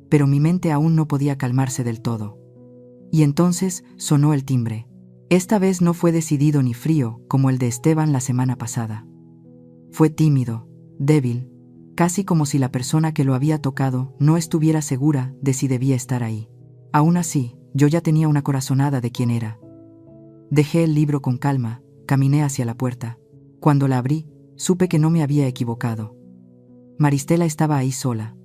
Pero mi mente aún no podía calmarse del todo. Y entonces sonó el timbre. Esta vez no fue decidido ni frío como el de Esteban la semana pasada. Fue tímido, débil, casi como si la persona que lo había tocado no estuviera segura de si debía estar ahí. Aún así, yo ya tenía una corazonada de quién era. Dejé el libro con calma, caminé hacia la puerta. Cuando la abrí, supe que no me había equivocado. Maristela estaba ahí sola.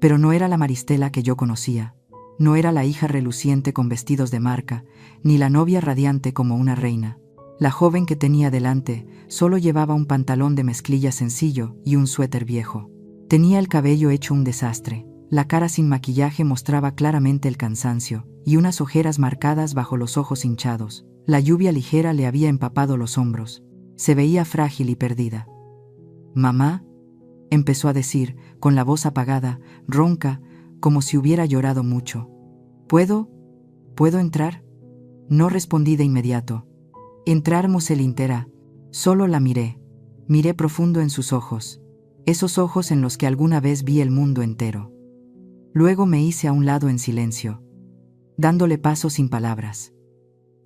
Pero no era la Maristela que yo conocía. No era la hija reluciente con vestidos de marca, ni la novia radiante como una reina. La joven que tenía delante solo llevaba un pantalón de mezclilla sencillo y un suéter viejo. Tenía el cabello hecho un desastre. La cara sin maquillaje mostraba claramente el cansancio y unas ojeras marcadas bajo los ojos hinchados. La lluvia ligera le había empapado los hombros. Se veía frágil y perdida. «Mamá», empezó a decir, con la voz apagada, ronca, como si hubiera llorado mucho. ¿Puedo entrar?» No respondí de inmediato. Entrar Moselintera. Solo la miré. Miré profundo en sus ojos. Esos ojos en los que alguna vez vi el mundo entero. Luego me hice a un lado en silencio, dándole paso sin palabras.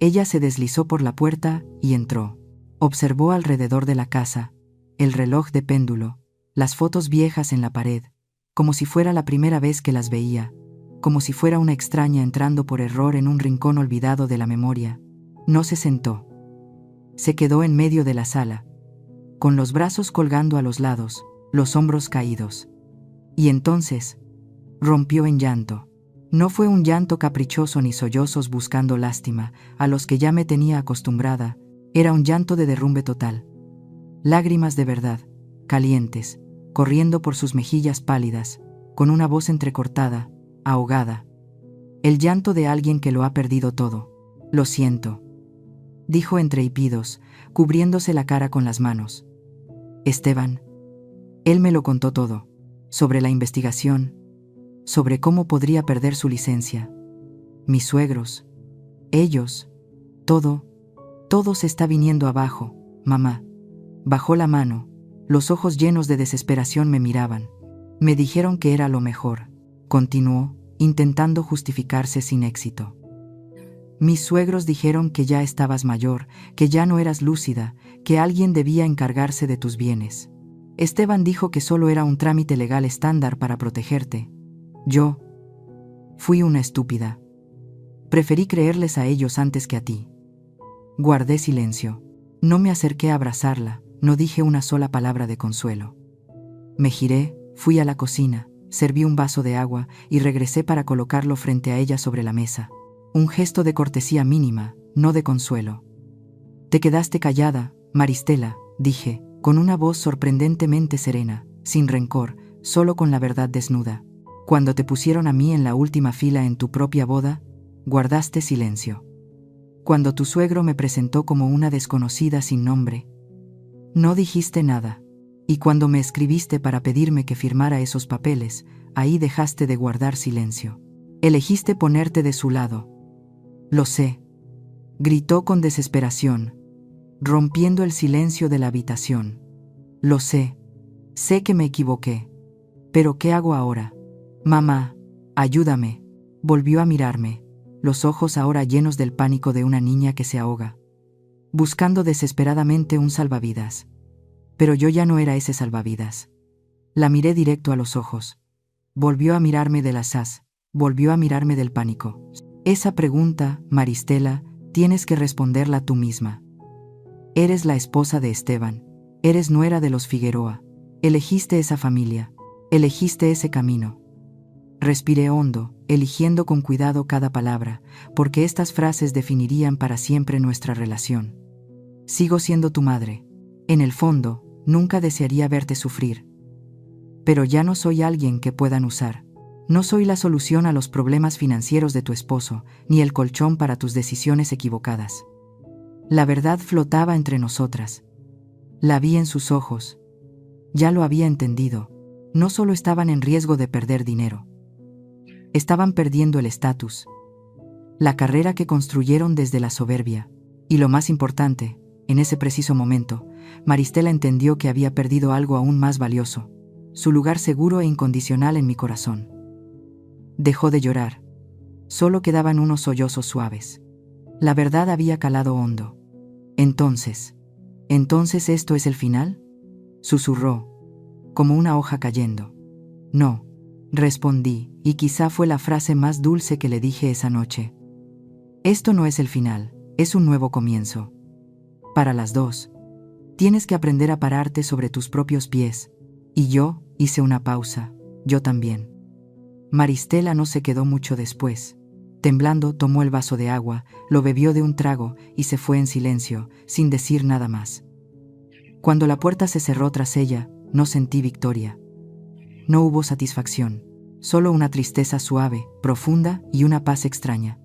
Ella se deslizó por la puerta y entró. Observó alrededor de la casa, el reloj de péndulo, las fotos viejas en la pared, como si fuera la primera vez que las veía, como si fuera una extraña entrando por error en un rincón olvidado de la memoria. No se sentó. Se quedó en medio de la sala, con los brazos colgando a los lados, los hombros caídos. Y entonces, rompió en llanto. No fue un llanto caprichoso ni sollozos buscando lástima, a los que ya me tenía acostumbrada. Era un llanto de derrumbe total. Lágrimas de verdad, calientes, corriendo por sus mejillas pálidas, con una voz entrecortada, ahogada. El llanto de alguien que lo ha perdido todo. «Lo siento», dijo entre hipidos, cubriéndose la cara con las manos. «Esteban». Él me lo contó todo, sobre la investigación, sobre cómo podría perder su licencia. Mis suegros, ellos, todo se está viniendo abajo, mamá. Bajó la mano, los ojos llenos de desesperación me miraban. Me dijeron que era lo mejor, continuó, intentando justificarse sin éxito. Mis suegros dijeron que ya estabas mayor, que ya no eras lúcida, que alguien debía encargarse de tus bienes. Esteban dijo que solo era un trámite legal estándar para protegerte. Yo fui una estúpida. Preferí creerles a ellos antes que a ti. Guardé silencio. No me acerqué a abrazarla, no dije una sola palabra de consuelo. Me giré, fui a la cocina, serví un vaso de agua y regresé para colocarlo frente a ella sobre la mesa. Un gesto de cortesía mínima, no de consuelo. «Te quedaste callada, Maristela», dije, con una voz sorprendentemente serena, sin rencor, solo con la verdad desnuda. «Cuando te pusieron a mí en la última fila en tu propia boda, guardaste silencio. Cuando tu suegro me presentó como una desconocida sin nombre, no dijiste nada. Y cuando me escribiste para pedirme que firmara esos papeles, ahí dejaste de guardar silencio. Elegiste ponerte de su lado». «Lo sé», gritó con desesperación, rompiendo el silencio de la habitación. «Lo sé. Sé que me equivoqué. Pero ¿qué hago ahora? Mamá, ayúdame». Volvió a mirarme, los ojos ahora llenos del pánico de una niña que se ahoga, buscando desesperadamente un salvavidas. Pero yo ya no era ese salvavidas. La miré directo a los ojos. Volvió a mirarme de las as, volvió a mirarme del pánico. «Esa pregunta, Maristela, tienes que responderla tú misma. Eres la esposa de Esteban, eres nuera de los Figueroa, elegiste esa familia, elegiste ese camino». Respiré hondo, eligiendo con cuidado cada palabra, porque estas frases definirían para siempre nuestra relación. «Sigo siendo tu madre. En el fondo, nunca desearía verte sufrir. Pero ya no soy alguien que puedan usar. No soy la solución a los problemas financieros de tu esposo, ni el colchón para tus decisiones equivocadas». La verdad flotaba entre nosotras. La vi en sus ojos. Ya lo había entendido. No solo estaban en riesgo de perder dinero. Estaban perdiendo el estatus, la carrera que construyeron desde la soberbia. Y lo más importante, en ese preciso momento, Maristela entendió que había perdido algo aún más valioso, su lugar seguro e incondicional en mi corazón. Dejó de llorar. Solo quedaban unos sollozos suaves. La verdad había calado hondo. «Entonces ¿esto es el final?», susurró, como una hoja cayendo. «No», respondí, y quizá fue la frase más dulce que le dije esa noche. «Esto no es el final, es un nuevo comienzo. Para las dos. Tienes que aprender a pararte sobre tus propios pies». Y yo hice una pausa, yo también. Maristela no se quedó mucho después. Temblando, tomó el vaso de agua, lo bebió de un trago y se fue en silencio, sin decir nada más. Cuando la puerta se cerró tras ella, no sentí victoria. No hubo satisfacción, solo una tristeza suave, profunda y una paz extraña.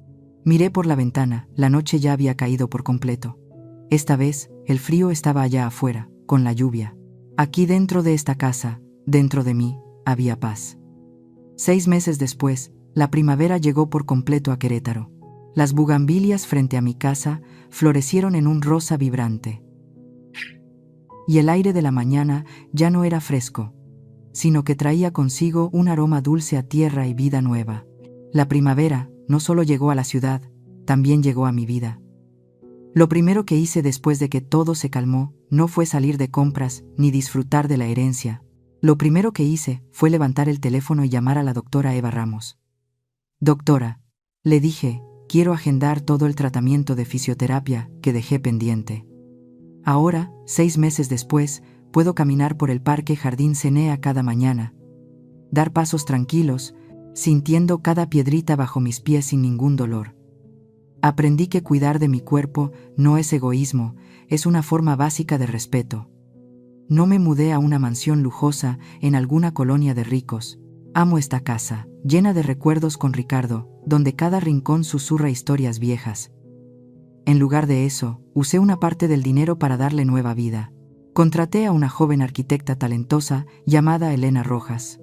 Miré por la ventana, la noche ya había caído por completo. Esta vez, el frío estaba allá afuera, con la lluvia. Aquí dentro de esta casa, dentro de mí, había paz. 6 meses después, la primavera llegó por completo a Querétaro. Las bugambilias frente a mi casa florecieron en un rosa vibrante. Y el aire de la mañana ya no era fresco, sino que traía consigo un aroma dulce a tierra y vida nueva. La primavera no solo llegó a la ciudad, también llegó a mi vida. Lo primero que hice después de que todo se calmó no fue salir de compras ni disfrutar de la herencia. Lo primero que hice fue levantar el teléfono y llamar a la doctora Eva Ramos. «Doctora», le dije, «quiero agendar todo el tratamiento de fisioterapia que dejé pendiente. Ahora, 6 meses después, puedo caminar por el Parque Jardín Cenea cada mañana, dar pasos tranquilos, sintiendo cada piedrita bajo mis pies sin ningún dolor. Aprendí que cuidar de mi cuerpo no es egoísmo, es una forma básica de respeto. No me mudé a una mansión lujosa en alguna colonia de ricos. Amo esta casa, llena de recuerdos con Ricardo, donde cada rincón susurra historias viejas. En lugar de eso, usé una parte del dinero para darle nueva vida. Contraté a una joven arquitecta talentosa llamada Elena Rojas,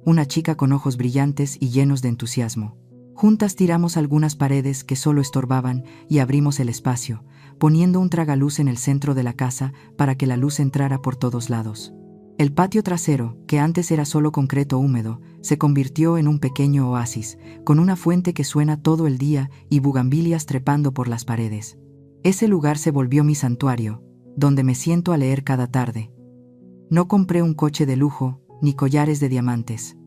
una chica con ojos brillantes y llenos de entusiasmo. Juntas tiramos algunas paredes que solo estorbaban y abrimos el espacio, poniendo un tragaluz en el centro de la casa para que la luz entrara por todos lados. El patio trasero, que antes era solo concreto húmedo, se convirtió en un pequeño oasis, con una fuente que suena todo el día y bugambilias trepando por las paredes. Ese lugar se volvió mi santuario, donde me siento a leer cada tarde. No compré un coche de lujo, ni collares de diamantes.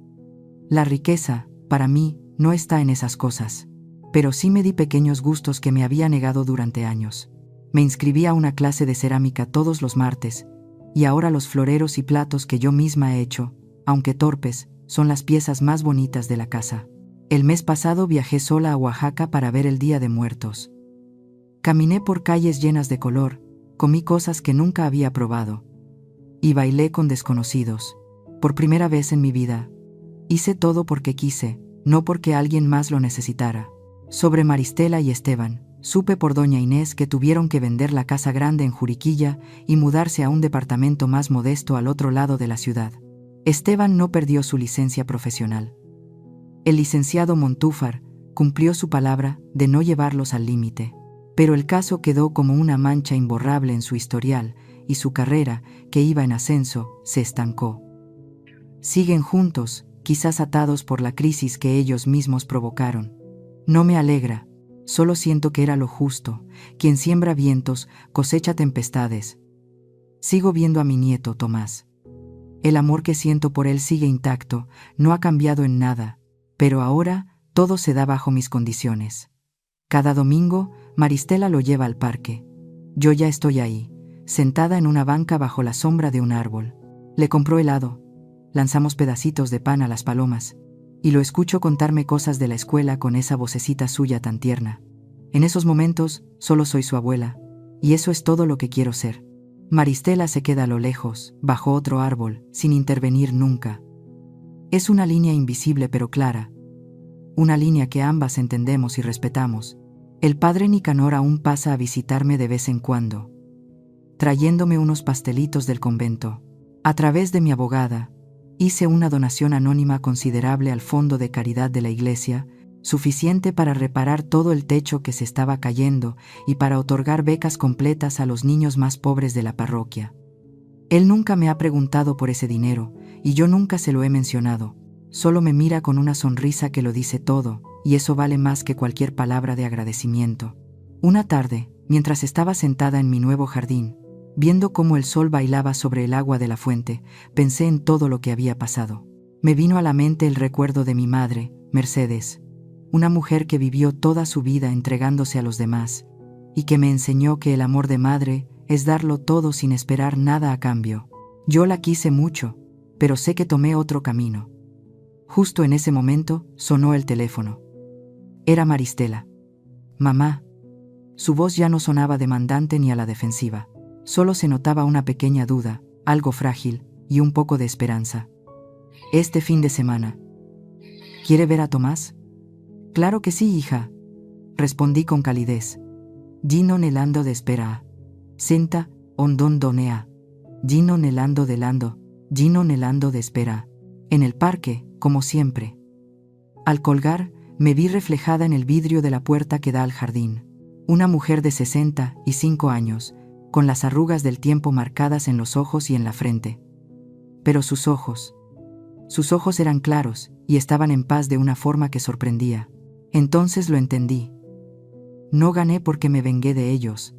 La riqueza, para mí, no está en esas cosas. Pero sí me di pequeños gustos que me había negado durante años. Me inscribí a una clase de cerámica todos los martes, Y ahora los floreros y platos que yo misma he hecho, aunque torpes, son las piezas más bonitas de la casa. El mes pasado viajé sola a Oaxaca para ver el Día de Muertos. Caminé por calles llenas de color, comí cosas que nunca había probado. Y bailé con desconocidos. Por primera vez en mi vida. Hice todo porque quise, no porque alguien más lo necesitara. Sobre Maristela y Esteban, supe por doña Inés que tuvieron que vender la casa grande en Juriquilla y mudarse a un departamento más modesto al otro lado de la ciudad. Esteban no perdió su licencia profesional. El licenciado Montúfar cumplió su palabra de no llevarlos al límite, pero el caso quedó como una mancha imborrable en su historial y su carrera, que iba en ascenso, se estancó. Siguen juntos, quizás atados por la crisis que ellos mismos provocaron. No me alegra, solo siento que era lo justo. Quien siembra vientos, cosecha tempestades. Sigo viendo a mi nieto Tomás. El amor que siento por él sigue intacto, no ha cambiado en nada, pero ahora todo se da bajo mis condiciones. Cada domingo, Maristela lo lleva al parque. Yo ya estoy ahí, sentada en una banca bajo la sombra de un árbol. Le compró helado. Lanzamos pedacitos de pan a las palomas. Y lo escucho contarme cosas de la escuela con esa vocecita suya tan tierna. En esos momentos, solo soy su abuela. Y eso es todo lo que quiero ser. Maristela se queda a lo lejos, bajo otro árbol, sin intervenir nunca. Es una línea invisible pero clara. Una línea que ambas entendemos y respetamos. El padre Nicanor aún pasa a visitarme de vez en cuando, trayéndome unos pastelitos del convento. A través de mi abogada, hice una donación anónima considerable al fondo de caridad de la iglesia, suficiente para reparar todo el techo que se estaba cayendo y para otorgar becas completas a los niños más pobres de la parroquia. Él nunca me ha preguntado por ese dinero, y yo nunca se lo he mencionado. Solo me mira con una sonrisa que lo dice todo, y eso vale más que cualquier palabra de agradecimiento. Una tarde, mientras estaba sentada en mi nuevo jardín, viendo cómo el sol bailaba sobre el agua de la fuente, pensé en todo lo que había pasado. Me vino a la mente el recuerdo de mi madre, Mercedes, una mujer que vivió toda su vida entregándose a los demás, y que me enseñó que el amor de madre es darlo todo sin esperar nada a cambio. Yo la quise mucho, pero sé que tomé otro camino. Justo en ese momento, sonó el teléfono. Era Maristela. «Mamá». Su voz ya no sonaba demandante ni a la defensiva. Solo se notaba una pequeña duda, algo frágil, y un poco de esperanza. «Este fin de semana. ¿Quiere ver a Tomás?» «Claro que sí, hija», respondí con calidez. «Gino nelando de espera. Senta, ondon donea. Gino nelando de lando, Gino nelando de espera». En el parque, como siempre. Al colgar, me vi reflejada en el vidrio de la puerta que da al jardín. Una mujer de 65 años, con las arrugas del tiempo marcadas en los ojos y en la frente. Pero sus ojos eran claros y estaban en paz de una forma que sorprendía. Entonces lo entendí. No gané porque me vengué de ellos.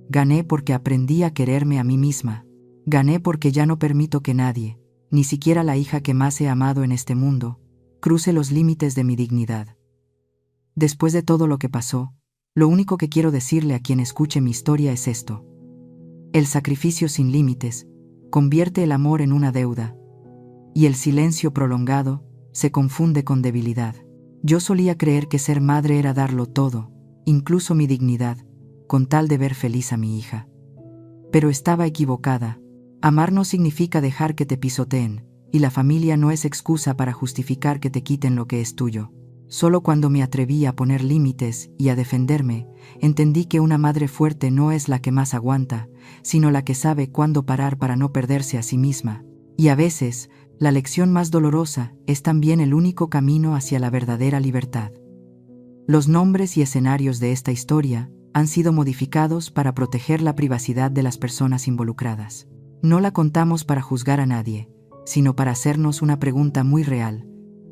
Gané porque aprendí a quererme a mí misma. Gané porque ya no permito que nadie, ni siquiera la hija que más he amado en este mundo, cruce los límites de mi dignidad. Después de todo lo que pasó, lo único que quiero decirle a quien escuche mi historia es esto. El sacrificio sin límites convierte el amor en una deuda, y el silencio prolongado se confunde con debilidad. Yo solía creer que ser madre era darlo todo, incluso mi dignidad, con tal de ver feliz a mi hija. Pero estaba equivocada. Amar no significa dejar que te pisoteen, y la familia no es excusa para justificar que te quiten lo que es tuyo. Solo cuando me atreví a poner límites y a defenderme, entendí que una madre fuerte no es la que más aguanta, sino la que sabe cuándo parar para no perderse a sí misma. Y a veces, la lección más dolorosa es también el único camino hacia la verdadera libertad. Los nombres y escenarios de esta historia han sido modificados para proteger la privacidad de las personas involucradas. No la contamos para juzgar a nadie, sino para hacernos una pregunta muy real.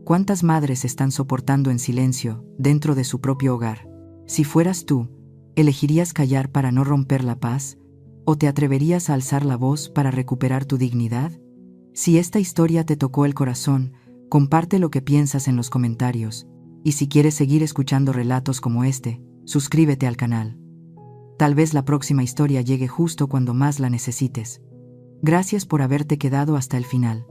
¿Cuántas madres están soportando en silencio dentro de su propio hogar? Si fueras tú, ¿elegirías callar para no romper la paz? ¿O te atreverías a alzar la voz para recuperar tu dignidad? Si esta historia te tocó el corazón, comparte lo que piensas en los comentarios. Y si quieres seguir escuchando relatos como este, suscríbete al canal. Tal vez la próxima historia llegue justo cuando más la necesites. Gracias por haberte quedado hasta el final.